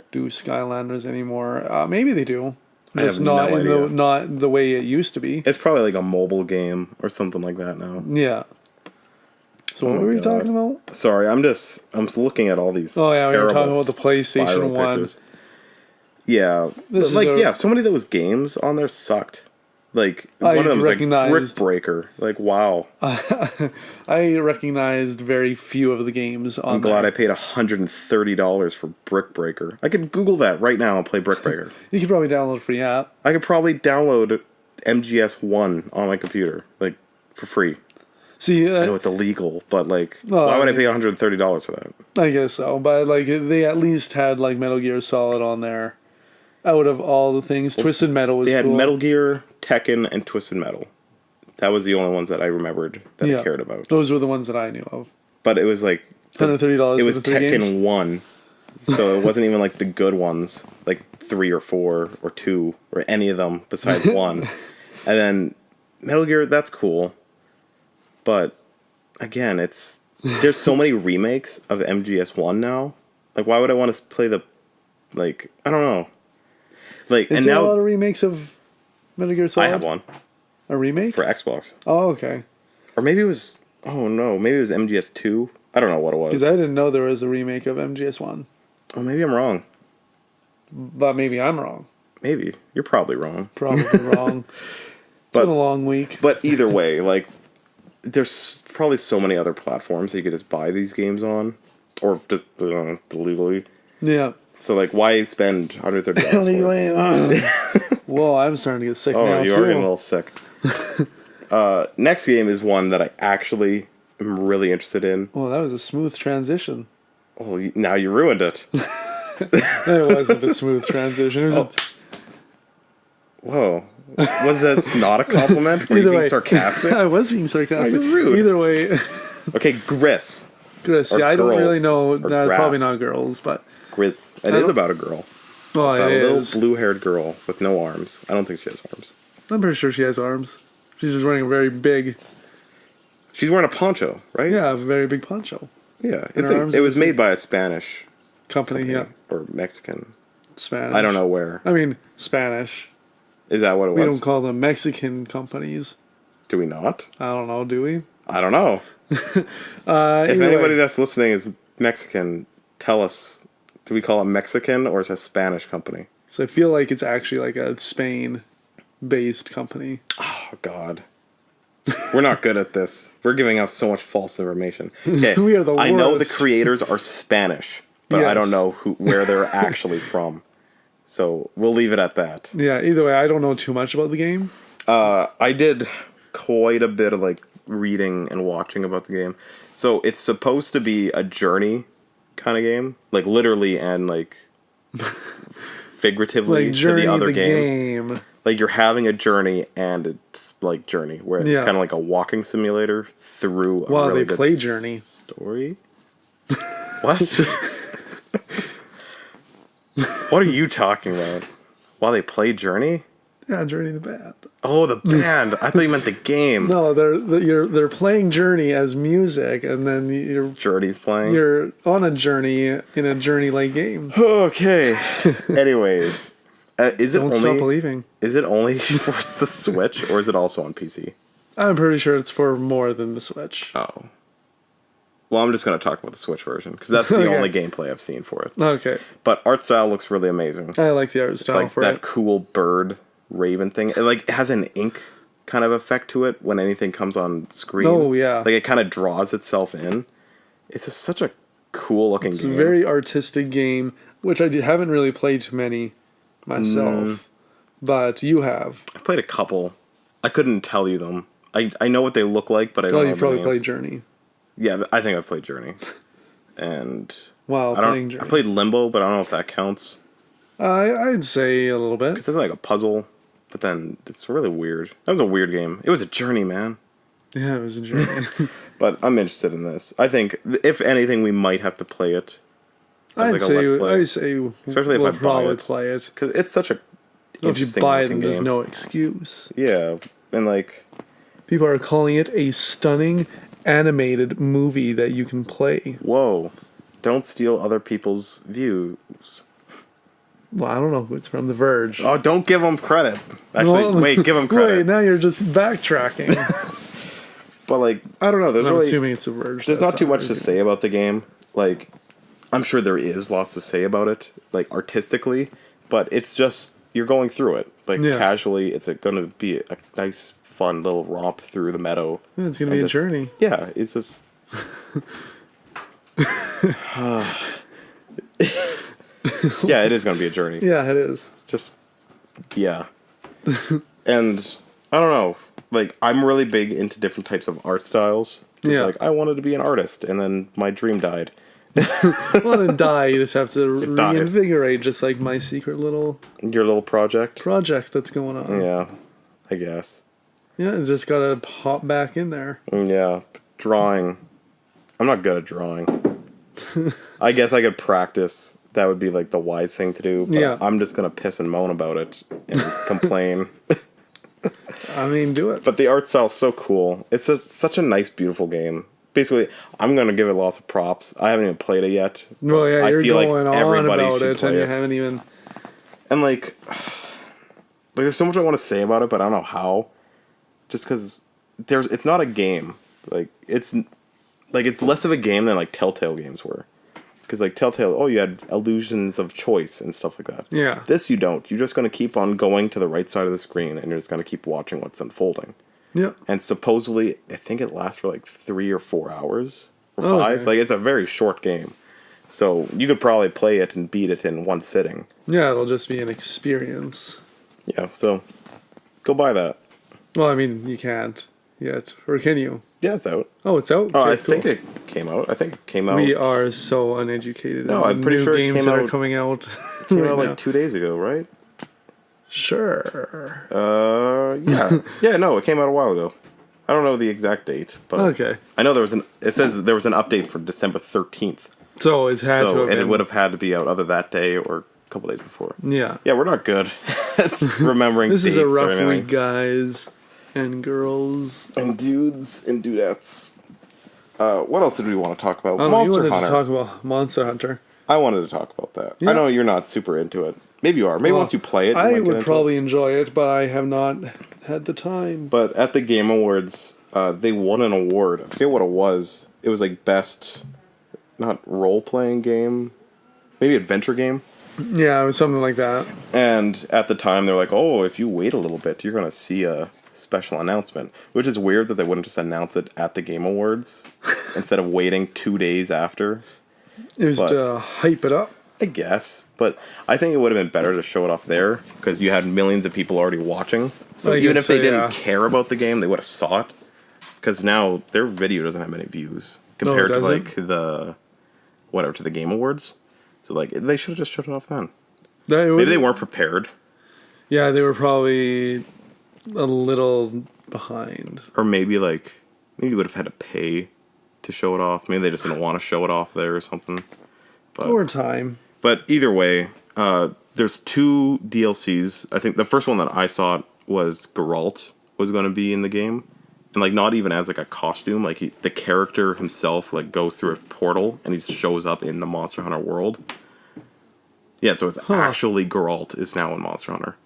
do Skylanders anymore. Maybe they do. Just not not the way it used to be. It's probably like a mobile game or something like that now. Yeah. So what were you talking about? Sorry, I'm looking at all these. Oh yeah, we were talking about the PlayStation 1. Yeah, so many of those games on there sucked. Like, one of them was like Brick Breaker. Like, wow. I recognized very few of the games on I'm glad I paid $130 for Brick Breaker. I could Google that right now and play Brick Breaker. You could probably download a free app. I could probably download MGS1 on my computer, like, for free. See, I know it's illegal, but, like, why would I pay $130 for that? I guess so, but, like, they at least had, like, Metal Gear Solid on there. Out of all the things, Twisted Metal was cool. They had Metal Gear, Tekken, and Twisted Metal. That was the only ones that I remembered that I cared about. Those were the ones that I knew of. But it was like... $130 It was Tekken 1. So it wasn't even like the good ones. Like 3 or 4 or 2 or any of them besides 1. And then Metal Gear, that's cool. But again, there's so many remakes of MGS1 now. Like, why would I want to play the... Like, I don't know. Like, Is there a lot of remakes of Metal Gear Solid? I have one. A remake? For Xbox. Oh, okay. Or maybe it was... Oh, no. Maybe it was MGS2. I don't know what it was. Because I didn't know there was a remake of MGS1. Oh, maybe I'm wrong. But maybe I'm wrong. Maybe. You're probably wrong. Probably wrong. It's been a long week. But either way, like, there's probably so many other platforms that you could just buy these games on. Or just illegally. Yeah. So, like, why spend $130? Whoa, I'm starting to get sick now, Oh, you are getting a little sick. Next game is one that I actually am really interested in. Oh, that was a smooth transition. Oh, now you ruined it. It wasn't a smooth transition. It was Whoa. Was that not a compliment? Were you being sarcastic? I was being sarcastic. Oh, you're rude. Either way. Okay, Gris. Gris, yeah, I don't really know. Probably not girls, but... Gris. It is about a girl. Well, it is. A little blue-haired girl with no arms. I don't think she has arms. I'm pretty sure she has arms. She's just wearing a very big... She's wearing a poncho, right? Yeah, a very big poncho. Yeah. It was made by a Spanish... company, yeah. Or Mexican. Spanish. I don't know where. I mean, Spanish. Is that what it was? We don't call them Mexican companies. Do we not? I don't know, do we? I don't know. If anybody that's listening is Mexican, tell us. Do we call it Mexican or is it a Spanish company? So I feel like it's actually like a Spain-based company. Oh, God. We're not good at this. We're giving out so much false information. Okay, we are the worst. I know the creators are Spanish, but yes. I don't know where they're actually from. So we'll leave it at that. Yeah, either way, I don't know too much about the game. I did quite a bit of like reading and watching about the game. So it's supposed to be a journey kind of game, like literally and like figuratively like Journey, to the other the game. Like you're having a journey and it's like Journey, where it's kind of like a walking simulator through a really they play Journey story. What? What are you talking about? While they play Journey? Yeah, Journey the band. Oh, the band. I thought you meant the game. No, they're playing Journey as music, and then Journey's playing. You're on a journey in a Journey-like game. Okay. Anyways, Don't stop believing. Is it only for the Switch, or is it also on PC? I'm pretty sure it's for more than the Switch. Oh. Well, I'm just going to talk about the Switch version, because that's the only gameplay I've seen for it. Okay. But art style looks really amazing. I like the art style for it. Like that cool bird raven thing. It has an ink kind of effect to it when anything comes on screen. Oh, yeah. Like it kind of draws itself in. It's just such a cool looking game. It's a very artistic game, which I haven't really played too many myself. But you have. I played a couple. I couldn't tell you them. I know what they look like, but I don't know. You've probably played Journey. Yeah, I think I've played Journey. And playing Journey. I played Limbo, but I don't know if that counts. I'd say a little bit. Because it's like a puzzle, but then it's really weird. That was a weird game. It was a journey, man. Yeah, it was a journey. But I'm interested in this. I think, if anything, we might have to play it. I'd say especially if I buy it. Play it. Because it's such a if you buy it, there's no excuse. Yeah, and like... People are calling it a stunning animated movie that you can play. Whoa. Don't steal other people's views. Well, I don't know. It's from The Verge. Oh, don't give them credit. Actually, wait, give them credit. Wait, now you're just backtracking. But, like, I don't know. I'm assuming it's The Verge. There's not too much to say about the game. Like, I'm sure there is lots to say about it, like, artistically. But it's just, you're going through it. Like, casually, it's going to be a nice, fun little romp through the meadow. Yeah, it's going to be a journey. Yeah, it's just... Yeah, it is going to be a journey. Yeah, it is. Just, yeah. And, I don't know. Like, I'm really big into different types of art styles. It's like, I wanted to be an artist, and then my dream died. Well, then die. You just have to reinvigorate, just like my secret little... Your little project that's going on. Yeah, I guess. Yeah, it's just gotta hop back in there. Yeah, drawing. I'm not good at drawing. I guess I could practice. That would be like the wise thing to do. But I'm just gonna piss and moan about it and complain. I mean, do it. But the art style's so cool. It's such a nice, beautiful game. Basically, I'm gonna give it lots of props. I haven't even played it yet. Well, yeah, you're going on about it, and you it. haven't even. And like, there's so much I want to say about it, but I don't know how. Just because it's not a game. Like it's less of a game than like Telltale games were. Because like Telltale, you had illusions of choice and stuff like that. Yeah. This you don't. You're just going to keep on going to the right side of the screen, and you're just going to keep watching what's unfolding. Yeah. And supposedly, I think it lasts for like 3 or 4 hours or 5. Okay. Like it's a very short game, so you could probably play it and beat it in one sitting. Yeah, it'll just be an experience. Yeah. So, go buy that. Well, I mean, you can't yet, or can you? Yeah, it's out. Oh, it's out? Oh, I think it came out. We are so uneducated. No, I'm pretty sure games that are coming out. It came out like 2 days ago, right? Sure. Yeah. Yeah, no, it came out a while ago. I don't know the exact date, but okay. I know it says there was an update for December 13th. So it's had to have and it would have had to be out either that day or a couple days before. Yeah. Yeah, we're not good at remembering dates. This is a rough week, guys and girls. And dudes and dudettes. What else did we want to talk about? Monster Hunter. To talk about Monster Hunter. I wanted to talk about that. Yeah. I know you're not super into it. Maybe you are. Maybe once you play it, I would probably enjoy it, but I have not had the time. But at the Game Awards, they won an award. I forget what it was. It was like best, not role-playing game, maybe adventure game. Yeah, it was something like that. And at the time, they're like, "Oh, if you wait a little bit, you're going to see a special announcement," which is weird that they wouldn't just announce it at the Game Awards instead of waiting 2 days after. It was to hype it up, I guess, but I think it would have been better to show it off there because you had millions of people already watching. So even if they didn't care about the game, they would have saw it. Because now their video doesn't have many views compared to like the Game Awards. So like they should have just shut it off then. Maybe they weren't prepared. Yeah, they were probably a little behind. Or maybe you would have had to pay to show it off. Maybe they just didn't want to show it off there or something. Or time. But either way, there's 2 DLCs. I think the first one that I saw was Geralt was going to be in the game. And like not even as like a costume, like the character himself like goes through a portal and he shows up in the Monster Hunter world. Yeah, so it's actually Geralt is now in Monster Hunter.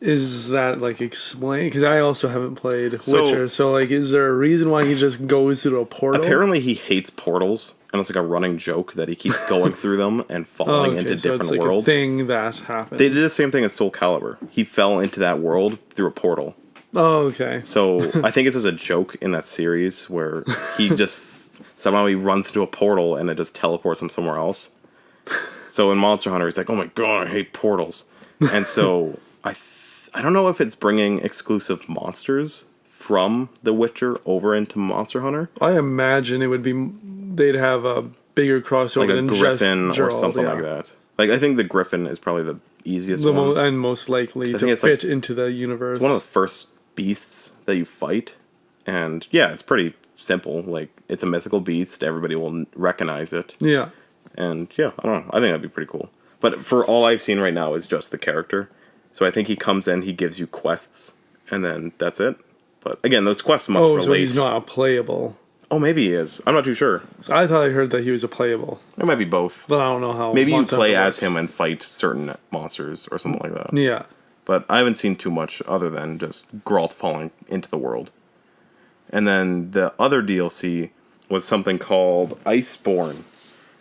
Is that like explained? Because I also haven't played Witcher. So like, is there a reason why he just goes through a portal? Apparently, he hates portals, and it's like a running joke that he keeps going through them and falling into different it's like worlds. A thing that happened. They did the same thing as Soul Calibur. He fell into that world through a portal. Oh, okay. So I think it's just a joke in that series where he just somehow he runs into a portal and it just teleports him somewhere else. So in Monster Hunter, he's like, "Oh my god, I hate portals," and so I don't know if it's bringing exclusive monsters from The Witcher over into Monster Hunter. I imagine it would be they'd have a bigger crossover like than a griffin just or something like that. Like I think the griffin is probably the easiest one and most likely to fit into the universe. It's one of the first beasts that you fight, and yeah, it's pretty simple. Like it's a mythical beast; everybody will recognize it. Yeah, and yeah, I don't know. I think that'd be pretty cool. But for all I've seen right now is just the character. So I think he comes in, he gives you quests, and then that's it. But again, those quests must relate. So he's not a playable. Oh, maybe he is. I'm not too sure. So I thought I heard that he was a playable. It might be both. But I don't know how. Maybe you play as him and fight certain monsters or something like that. Yeah. But I haven't seen too much other than just Geralt falling into the world. And then the other DLC was something called Iceborne,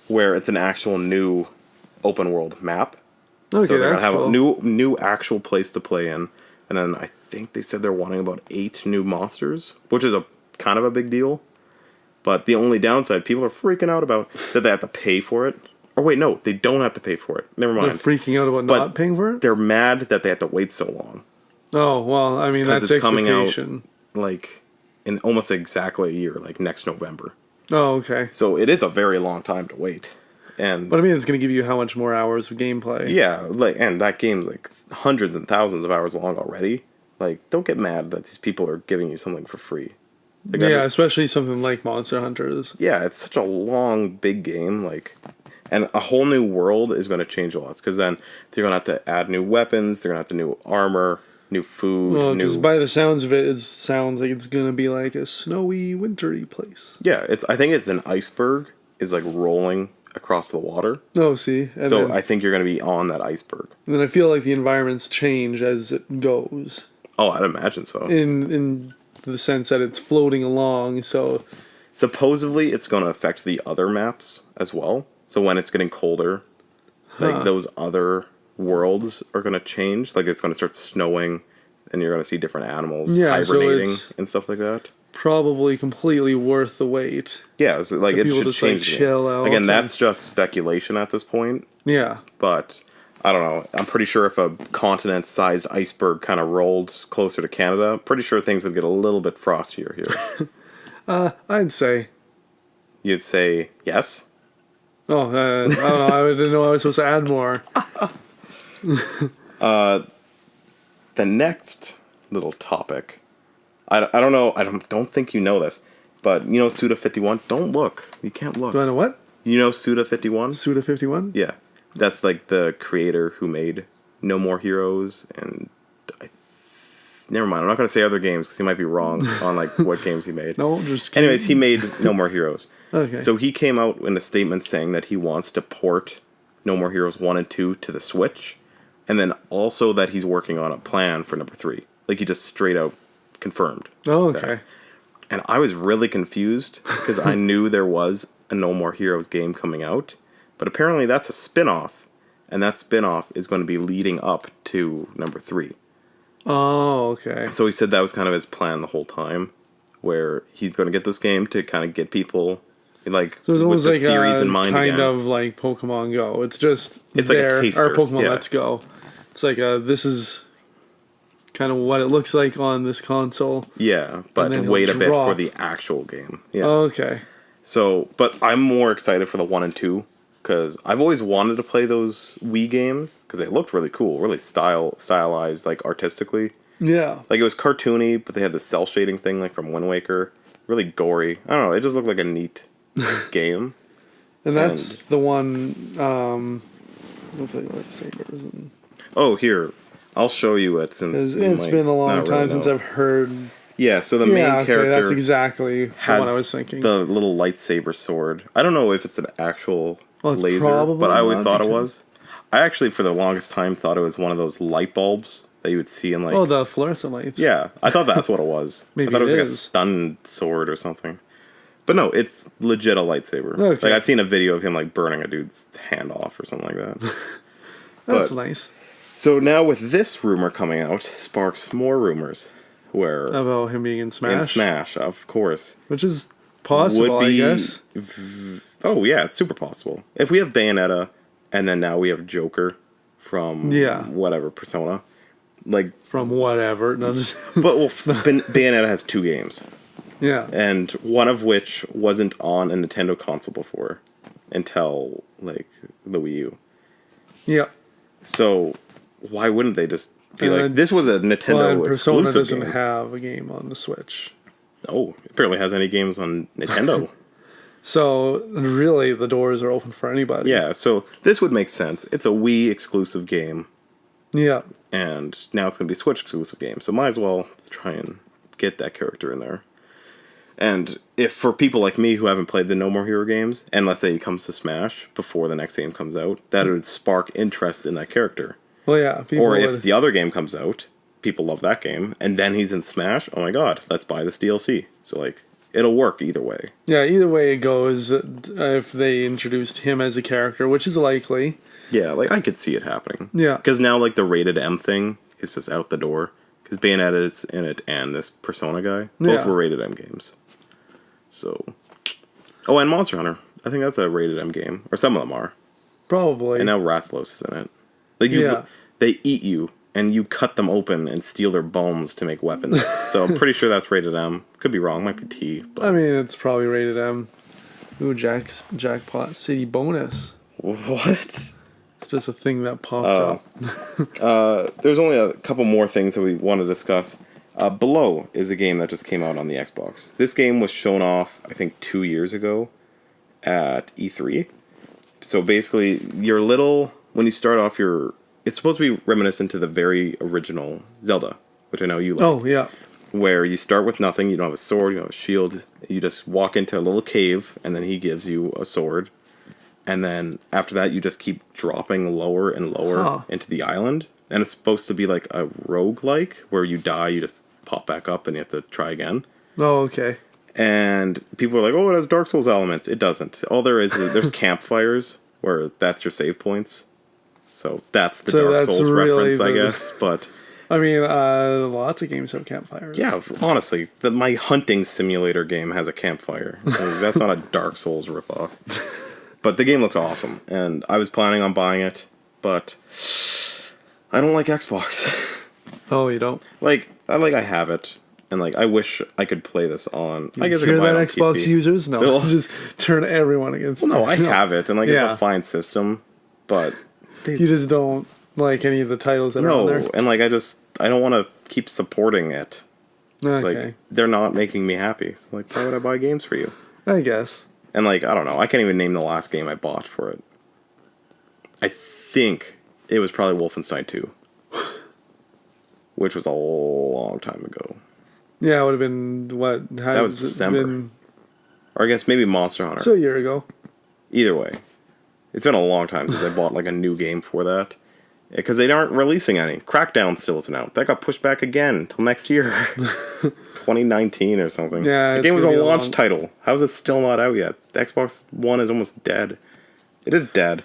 where it's an actual new open world map. Okay, so they're that's gonna have cool. a new actual place to play in, and then I think they said they're wanting about 8 new monsters, which is a kind of a big deal. But the only downside, people are freaking out about that they have to pay for it. Or wait, no, they don't have to pay for it. Never mind. They're freaking out about not paying for it? They're mad that they have to wait so long. Oh, well, I mean, that's expectation. Coming out, like, in almost exactly a year, like next November. Oh, okay. So it is a very long time to wait. But I mean, it's going to give you how much more hours of gameplay? Yeah, and that game's like hundreds and thousands of hours long already. Like, don't get mad that these people are giving you something for free. Like, especially something like Monster Hunters. Yeah, it's such a long, big game. Like, and a whole new world is going to change a lot because then they're going to have to add new weapons. They're going to have to new armor, new food. Well, because by the sounds of it, it sounds like it's going to be like a snowy, wintry place. Yeah, I think it's an iceberg is like rolling across the water. Oh, see. I think you're going to be on that iceberg. And then I feel like the environments change as it goes. Oh, I'd imagine so. In the sense that it's floating along, so... Supposedly, it's going to affect the other maps as well. So when it's getting colder, like those other worlds are going to change. Like it's going to start snowing, and you're going to see different animals hibernating and stuff like that. Probably completely worth the wait. Yeah, so like it should just change. Like chill out. Again, that's just speculation at this point. Yeah, but I don't know. I'm pretty sure if a continent-sized iceberg kind of rolled closer to Canada, I'm pretty sure things would get a little bit frostier here. I'd say. You'd say yes? Oh, I don't know. I didn't know I was supposed to add more. The next little topic, I don't know, I don't think you know this, but you know Suda51? Don't look. You can't look. Do I know what? You know Suda51? Suda51? Yeah. That's like the creator who made No More Heroes and... Never mind, I'm not going to say other games because he might be wrong on like what games he made. No, just kidding. Anyways, he made No More Heroes. Okay. So he came out in a statement saying that he wants to port No More Heroes 1 and 2 to the Switch, and then also that he's working on a plan for number 3. Like, he just straight out confirmed. Oh, okay. That. And I was really confused because I knew there was a No More Heroes game coming out, but apparently that's a spin-off, and that spin-off is going to be leading up to number 3. Oh, okay. So he said that was kind of his plan the whole time, where he's going to get this game to kind of get people like so it's almost with like the series in mind kind again. of like Pokemon Go. It's just it's there, like a taster. Or Pokemon Yeah. Let's Go. It's like this is kind of what it looks like on this console. Yeah, but wait a bit for the actual game. Yeah. Oh, okay. So, but I'm more excited for the 1 and 2 because I've always wanted to play those Wii games because they looked really cool, really stylized, like artistically. Yeah. Like it was cartoony, but they had the cell shading thing like from Wind Waker. Really gory. I don't know. It just looked like a neat game. And that's the one. With the lightsabers and. Oh, here. I'll show you it since it's been a long time since I've heard. Yeah, so the main character that's exactly the has one I was thinking. The little lightsaber sword. I don't know if it's an actual laser, but I always thought it was. I actually, for the longest time, thought it was one of those light bulbs that you would see in like... Oh, the fluorescent lights. Yeah, I thought that's what it was. Maybe I thought it was like a is. stun sword or something. But no, it's legit a lightsaber. Okay. Like I've seen a video of him like burning a dude's hand off or something like that. That's nice. So now with this rumor coming out, sparks more rumors. Where about him being in Smash? In Smash, of course. Which is possible, I guess. Oh, yeah, it's super possible. If we have Bayonetta, and then now we have Joker from whatever, Persona. Like from whatever. No, just but Bayonetta has 2 games. Yeah. And one of which wasn't on a Nintendo console before until, like, the Wii U. Yeah. So, why wouldn't they just be like, this was a Nintendo exclusive Persona doesn't game. have a game on the Switch. Oh, it barely has any games on Nintendo. So, really, the doors are open for anybody. Yeah, so this would make sense. It's a Wii exclusive game. Yeah. And now it's going to be a Switch exclusive game. So might as well try and get that character in there. And if for people like me who haven't played the No More Hero games, and let's say he comes to Smash before the next game comes out, that would spark interest in that character. Well, yeah. Or if the other game comes out, people love that game, and then he's in Smash, oh my god, let's buy this DLC. So, like, it'll work either way. Yeah, either way it goes, if they introduced him as a character, which is likely. Yeah, like, I could see it happening. Yeah. Because now, like, the rated M thing is just out the door. Because Bayonetta is in it, and this Persona guy. Both were rated M games. So... Oh, and Monster Hunter. I think that's a rated M game. Or some of them are. Probably. And now Rathalos is in it. Like, they eat you, and you cut them open and steal their bones to make weapons. So I'm pretty sure that's rated M. Could be wrong. Might be T. But... I mean, it's probably rated M. Ooh, Jackpot City bonus. What? It's just a thing that popped up. There's only a couple more things that we want to discuss. Below is a game that just came out on the Xbox. This game was shown off, I think, 2 years ago at E3. So basically, when you start off it's supposed to be reminiscent to the very original Zelda, which I know you like. Oh, yeah. Where you start with nothing, you don't have a sword, you don't have a shield, you just walk into a little cave, and then he gives you a sword. And then after that, you just keep dropping lower and lower into the island. And it's supposed to be like a roguelike, where you die, you just pop back up, and you have to try again. Oh, okay. And people are like, oh, it has Dark Souls elements. It doesn't. All there is there's campfires, where that's your save points. So that's the Dark Souls reference, I guess. But I mean, lots of games have campfires. Yeah, honestly, my hunting simulator game has a campfire. That's not a Dark Souls ripoff. But the game looks awesome, and I was planning on buying it, but I don't like Xbox. Oh, you don't? I have it, And like, I wish I could play this on. I guess I hear could buy that, it on Xbox PC. users? No, just turn everyone against. Well, no, I have it, and like Yeah. it's a fine system, but You just don't like any of the titles that are on there. and like I don't want to keep supporting it. It's Okay, like they're not making me happy. So like, why would I buy games for you? I guess. And like, I don't know. I can't even name the last game I bought for it. I think it was probably Wolfenstein 2, which was a long time ago. Yeah, it would have been what? That was December. Or I guess maybe Monster Hunter. So a year ago. Either way, it's been a long time since I bought like a new game for that. Because they aren't releasing any. Crackdown still isn't out. That got pushed back again until next year. 2019 or something. Yeah, the game was a launch title. How is it still not out yet? The Xbox One is almost dead. It is dead.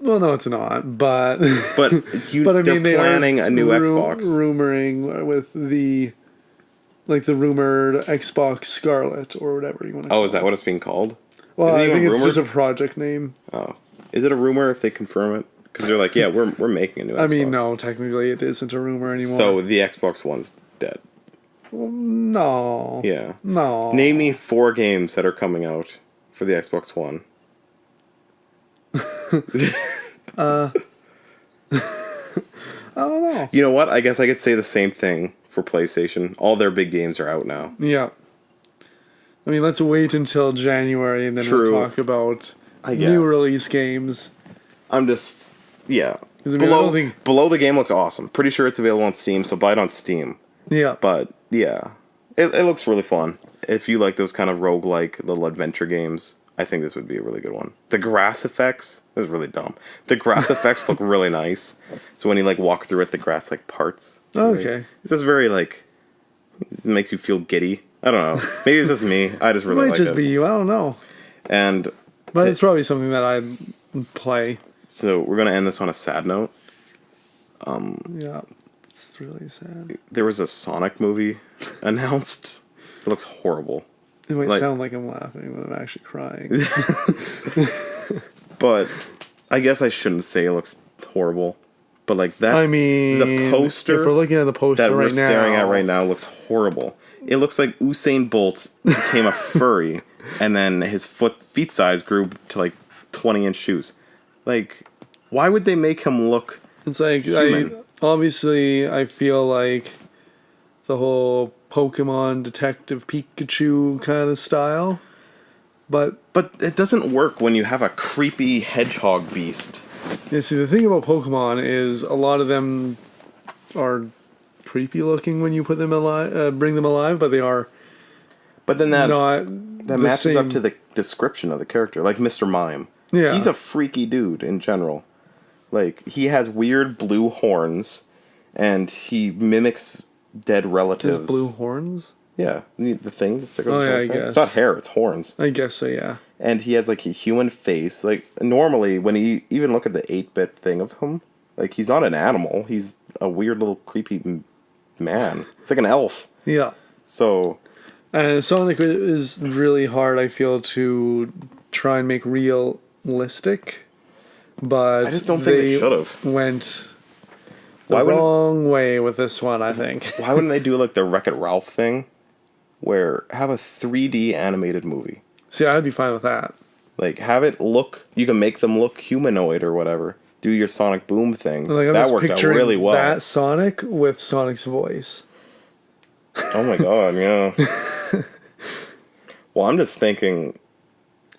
Well, no, it's not. But but I mean, they're planning a new Xbox. Rumoring with the rumored Xbox Scarlet or whatever you want to call it. Oh, is that what it's being called? Well, I think it's just a project name. Oh. Is it a rumor if they confirm it? Because they're like, yeah, we're making a new Xbox. I mean, no, technically it isn't a rumor anymore. So the Xbox One's dead. Well, no. Yeah. No. Name me 4 games that are coming out for the Xbox One. I don't know. You know what? I guess I could say the same thing for PlayStation. All their big games are out now. Yeah. I mean, let's wait until January and then we'll talk about new release games. I'm just... Yeah. I mean, Below the game looks awesome. Pretty sure it's available on Steam, so buy it on Steam. Yeah. But, yeah. It looks really fun. If you like those kind of roguelike little adventure games, I think this would be a really good one. The grass effects... This is really dumb. The grass effects look really nice. So when you, like, walk through it, the grass, like, parts. Okay. It's just very, like... It makes you feel giddy. I don't know. Maybe it's just me. I just really like it. Might just be you. I don't know. But it's probably something that I'd play. So we're going to end this on a sad note. Yeah. It's really sad. There was a Sonic movie announced. It looks horrible. It might sound like I'm laughing, but I'm actually crying. But I guess I shouldn't say it looks horrible. But like that, I mean, the poster. If we're looking at the poster that we're staring at right now looks horrible. It looks like Usain Bolt became a furry, and then his feet size grew to like 20-inch shoes. Like, why would they make him look? It's like human? Obviously I feel like the whole Pokemon Detective Pikachu kind of style, but it doesn't work when you have a creepy hedgehog beast. Yeah, see, the thing about Pokemon is a lot of them are creepy looking when you put them alive, bring them alive, but they are. But then that matches up to the description of the character, like Mr. Mime. Yeah, he's a freaky dude in general. Like, he has weird blue horns, and he mimics dead relatives. Blue horns? Yeah, the things that stick on his head. I guess. It's not hair, it's horns. I guess so, yeah. And he has, like, a human face. Like, normally, when you even look at the 8-bit thing of him, like, he's not an animal. He's a weird little creepy man. It's like an elf. Yeah. So... Sonic is really hard, I feel, to try and make realistic. But I just don't think they should have. Went the wrong way with this one, I think. Why wouldn't they do, like, the Wreck-It Ralph thing? Where, have a 3D animated movie. See, I'd be fine with that. Like, have it look... You can make them look humanoid or whatever. Do your Sonic Boom thing. Like, that worked out really well. That Sonic with Sonic's voice. Oh my god, yeah. Well, I'm just thinking...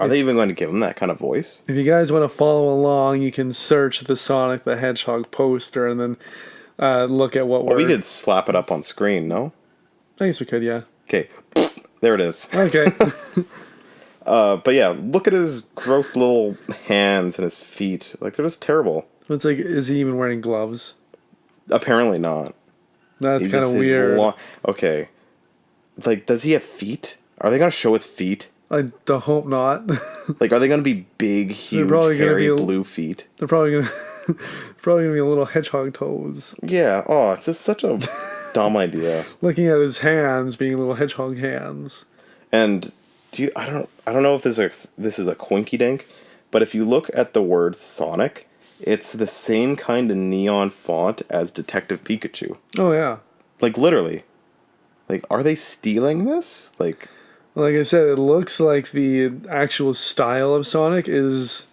Are they even going to give him that kind of voice? If you guys want to follow along, you can search the Sonic the Hedgehog poster and then look at what we could slap it up on screen, no? I guess we could, yeah. Okay. There it is. Okay. But yeah, look at his gross little hands and his feet. Like, they're just terrible. It's like, is he even wearing gloves? Apparently not. That's kind of weird. Okay. Like, does he have feet? Are they going to show his feet? I hope not. Like, are they going to be big, huge, hairy, blue feet? They're probably going to be little hedgehog toes. Yeah. Oh, it's just such a dumb idea. Looking at his hands being little hedgehog hands. And I don't know if this is a quinky dink, but if you look at the word Sonic, it's the same kind of neon font as Detective Pikachu. Oh yeah. Like, literally. Like, are they stealing this? Like I said, it looks like the actual style of Sonic is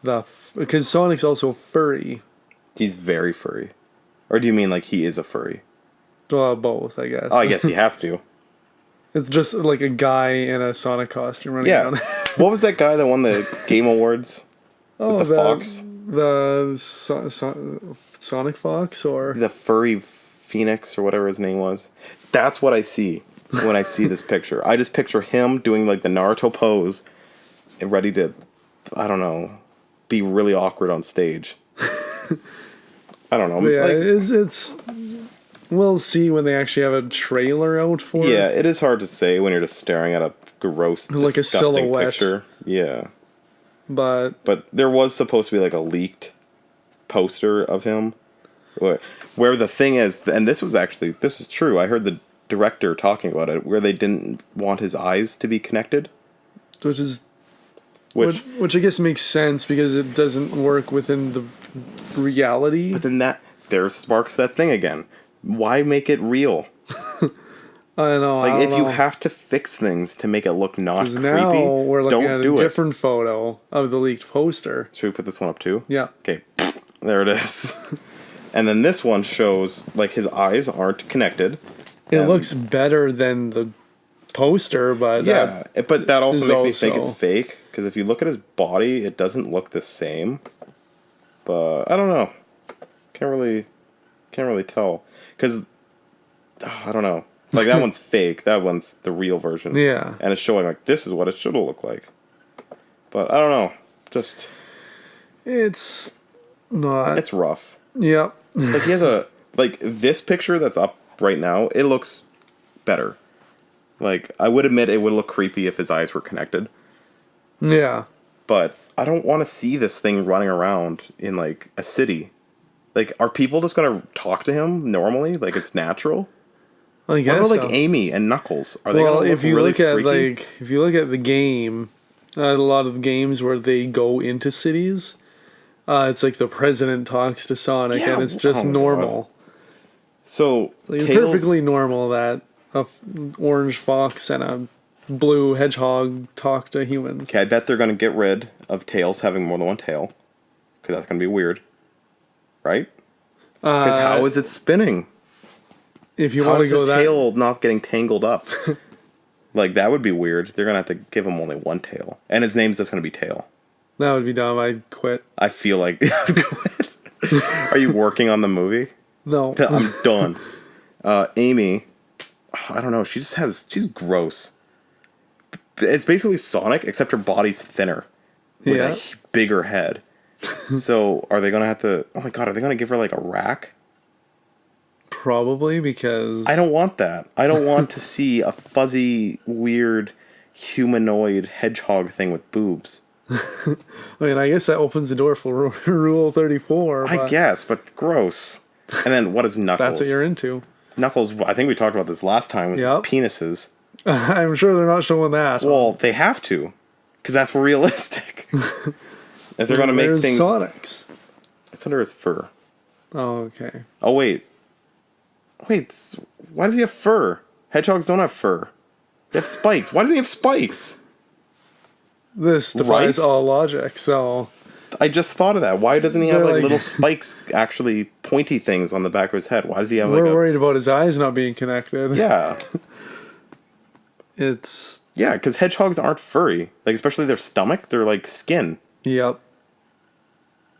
because Sonic's also furry. he's very furry. Or do you mean like he is a furry? Well, both, I guess. Oh, I guess he has to. It's just like a guy in a Sonic costume running around. What was that guy that won the Game Awards? Oh, with the fox? The Sonic Fox, or the furry Phoenix, or whatever his name was. That's what I see when I see this picture. I just picture him doing like the Naruto pose and ready to, I don't know, be really awkward on stage. I don't know. Yeah, it's we'll see when they actually have a trailer out for it. Yeah, it is hard to say when you're just staring at a gross, like disgusting a silhouette picture. Yeah. But there was supposed to be like a leaked poster of him where the thing is, and this is true, I heard the director talking about it, where they didn't want his eyes to be connected. Which I guess makes sense because it doesn't work within the reality. But then there sparks that thing again. Why make it real? I know. Like, if you have to fix things to make it look not creepy, now we're looking at a different it. photo of the leaked poster. Should we put this one up too? Yeah. Okay, there it is. And then this one shows, like, his eyes aren't connected. It looks better than the poster, but... Yeah, but that also makes me think it's fake, because if you look at his body, it doesn't look the same. But, I don't know. Can't really tell. Because, I don't know. Like, that one's fake. That one's the real version. Yeah. And it's showing, like, this is what it should have looked like. But, I don't know. Just... It's not... It's rough. Yep. Like, he has like, this picture that's up right now, it looks better. Like, I would admit it would look creepy if his eyes were connected. Yeah. But I don't want to see this thing running around in, like, a city. Like, are people just going to talk to him normally? Like, it's natural? I guess what about, like, Amy and Knuckles? Are they going to look really freaky? If you look at the game, a lot of games where they go into cities, it's like the president talks to Sonic, and it's just normal. So, like, it's perfectly normal that a orange fox and a blue hedgehog talk to humans. Okay, I bet they're going to get rid of Tails having more than one tail, because that's going to be weird. Right? Because how is it spinning? If you want to go that... How is his tail not getting tangled up? Like, that would be weird. They're going to have to give him only one tail. And his name's just going to be Tail. That would be dumb. I'd quit. I feel like... Quit. Are you working on the movie? No. I'm done. Amy, I don't know. She's gross. It's basically Sonic, except her body's thinner. With a bigger head. So, are they going to have to... Oh my god, are they going to give her, like, a rack? Probably, because... I don't want that. I don't want to see a fuzzy, weird, humanoid hedgehog thing with boobs. I mean, I guess that opens the door for Rule 34. I guess, but gross. And then, what is Knuckles? That's what you're into. Knuckles, I think we talked about this last time with penises. I'm sure they're not showing that. Well, they have to. Because that's realistic. If they're going to make things... Sonic's. It's under his fur. Oh, okay. Oh, wait. Wait, why does he have fur? Hedgehogs don't have fur. They have spikes. Why does he have spikes? This defies all logic, so... I just thought of that. Why doesn't he have, like, little spikes, actually pointy things on the back of his head? Why does he have, We're worried about his eyes not being connected. Yeah. It's... Yeah, because hedgehogs aren't furry. Like, especially their stomach. They're, like, skin. Yep.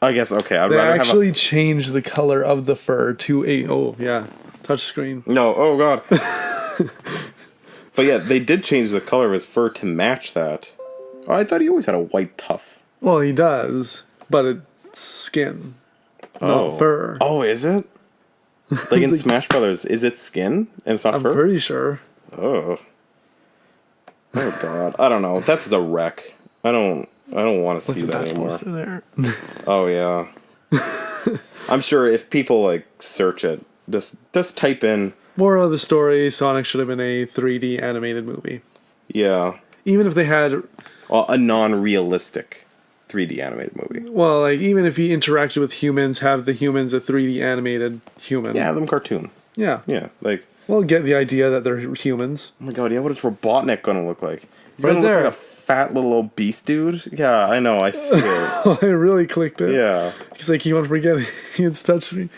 I guess, okay, I'd rather have... They actually changed the color of the fur to a... Oh, yeah. Touchscreen. No, oh god. But yeah, they did change the color of his fur to match that. Oh, I thought he always had a white tuft. Well, he does, but it's skin, not fur. Oh, is it? Like in Smash Brothers, is it skin and it's not fur? I'm pretty sure. Oh god, I don't know. That's a wreck. I don't want to see that anymore. There. Oh yeah. I'm sure if people like search it, just type in moral of the story: Sonic should have been a 3D animated movie. Yeah. Even if they had a non-realistic 3D animated movie. Well, like, even if he interacted with humans, have the humans a 3D animated human. Yeah, have them cartoon. Yeah. Yeah, like... Well, get the idea that they're humans. Oh my god, yeah, what is Robotnik gonna look like? He's Right gonna look there. like a fat little obese dude? Yeah, I know, I see it. I really clicked it. Yeah. Because I keep on forgetting it's touchscreen.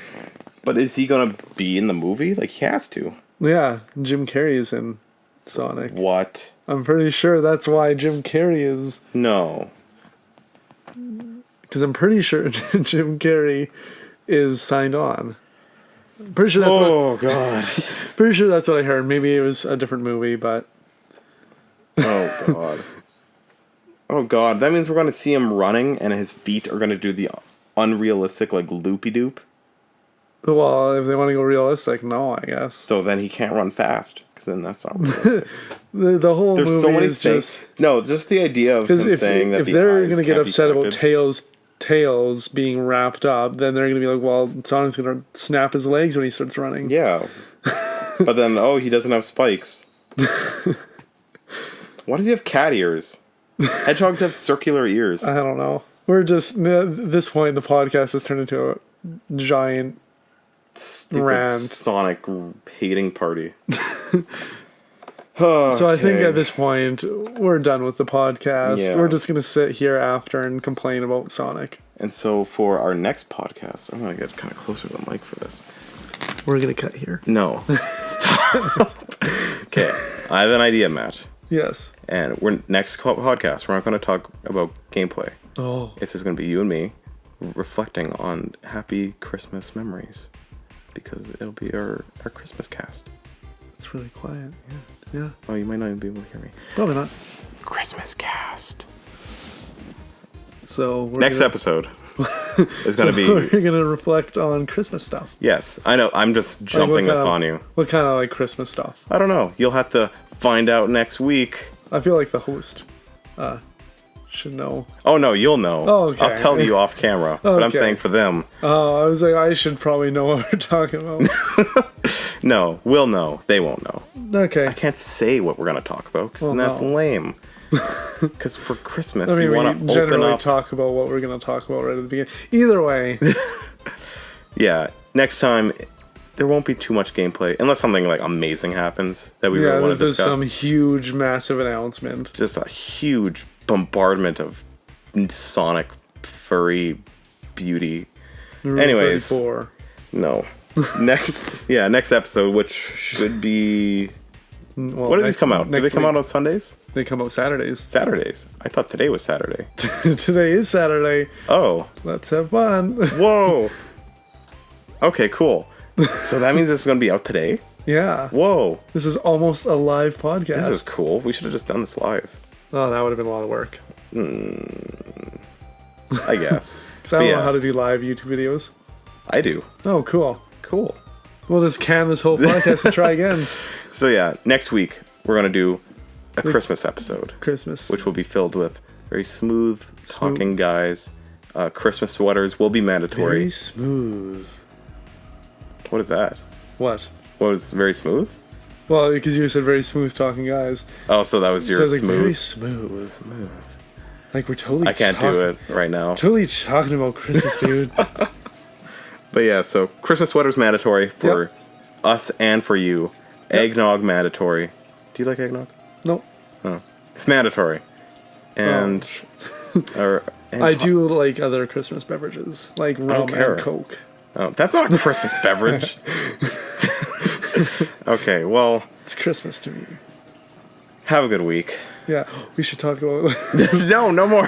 But is he gonna be in the movie? Like, he has to. Yeah, Jim Carrey is in Sonic. What? I'm pretty sure that's why Jim Carrey is... No. Because I'm pretty sure Jim Carrey is signed on. Pretty sure that's Oh, God. Pretty sure that's what I heard. Maybe it was a different movie, but... Oh, God. Oh, God. That means we're going to see him running, and his feet are going to do the unrealistic, like, loopy-doop. Well, if they want to go realistic, no, I guess. So then he can't run fast, because then that's not realistic. the whole There's movie so many is things. just... No, just the idea of him saying that if the they're eyes going to get can't be upset about connected. Tails being wrapped up, then they're going to be like, well, Sonic's going to snap his legs when he starts running. Yeah. But then, he doesn't have spikes. Why does he have cat ears? Hedgehogs have circular ears. I don't know. We're just... At this point, the podcast has turned into a giant... Stupid rant. Sonic hating party. So I think at this point, we're done with the podcast. Yeah. We're just going to sit here after and complain about Sonic. And so for our next podcast, I'm going to get kind of closer to the mic for this. We're going to cut here. No. Stop. Okay. I have an idea, Matt. Yes. And next podcast, we're not going to talk about gameplay. Oh. It's just going to be you and me reflecting on happy Christmas memories. Because it'll be our Christmas cast. It's really quiet. Yeah. Oh, you might not even be able to hear me. Probably not. Christmas cast. So next episode is going to be... We're going to reflect on Christmas stuff. Yes, I know. I'm just jumping this on you. What kind of Christmas stuff? I don't know. You'll have to find out next week. I feel like the host should know. Oh, no, you'll know. Oh, okay. I'll tell you off camera. But I'm saying for them. Oh, I was like, I should probably know what we're talking about. No, we'll know. They won't know. Okay. I can't say what we're going to talk about because that's lame. Because for Christmas, I mean, you want to open generally up... talk about what we're going to talk about right at the beginning. Either way. Yeah, next time, there won't be too much gameplay. Unless something like amazing happens that we really want to discuss. There's some huge, massive announcement. Just a huge bombardment of Sonic furry beauty. Anyways, 34. No. Next episode, which should be... Well, when do these come out? Do they come out on Sundays? They come out Saturdays. Saturdays. I thought today was Saturday. Today is Saturday. Oh. Let's have fun. Whoa. Okay, cool. So that means this is going to be out today? Yeah. Whoa. This is almost a live podcast. This is cool. We should have just done this live. Oh, that would have been a lot of work. I guess. Because I don't know how to do live YouTube videos. I do. Oh, cool. Cool. We'll just can this whole podcast and try again. So yeah, next week we're going to do a Christmas episode. Christmas. Which will be filled with very smooth talking guys. Christmas sweaters will be mandatory. Very smooth. What is that? What? What was very smooth? Well, because you said very smooth talking guys. Oh, so that was your so like smooth? Very smooth. Smooth. Like we're totally... I can't do it right now. Totally talking about Christmas, dude. But yeah, so Christmas sweaters mandatory for us and for you. Eggnog mandatory. Do you like eggnog? No. Oh. It's mandatory. And... I do like other Christmas beverages, like rum and Coke. Oh, that's not a Christmas beverage. Okay, well... It's Christmas to me. Have a good week. Yeah, we should talk about... No more.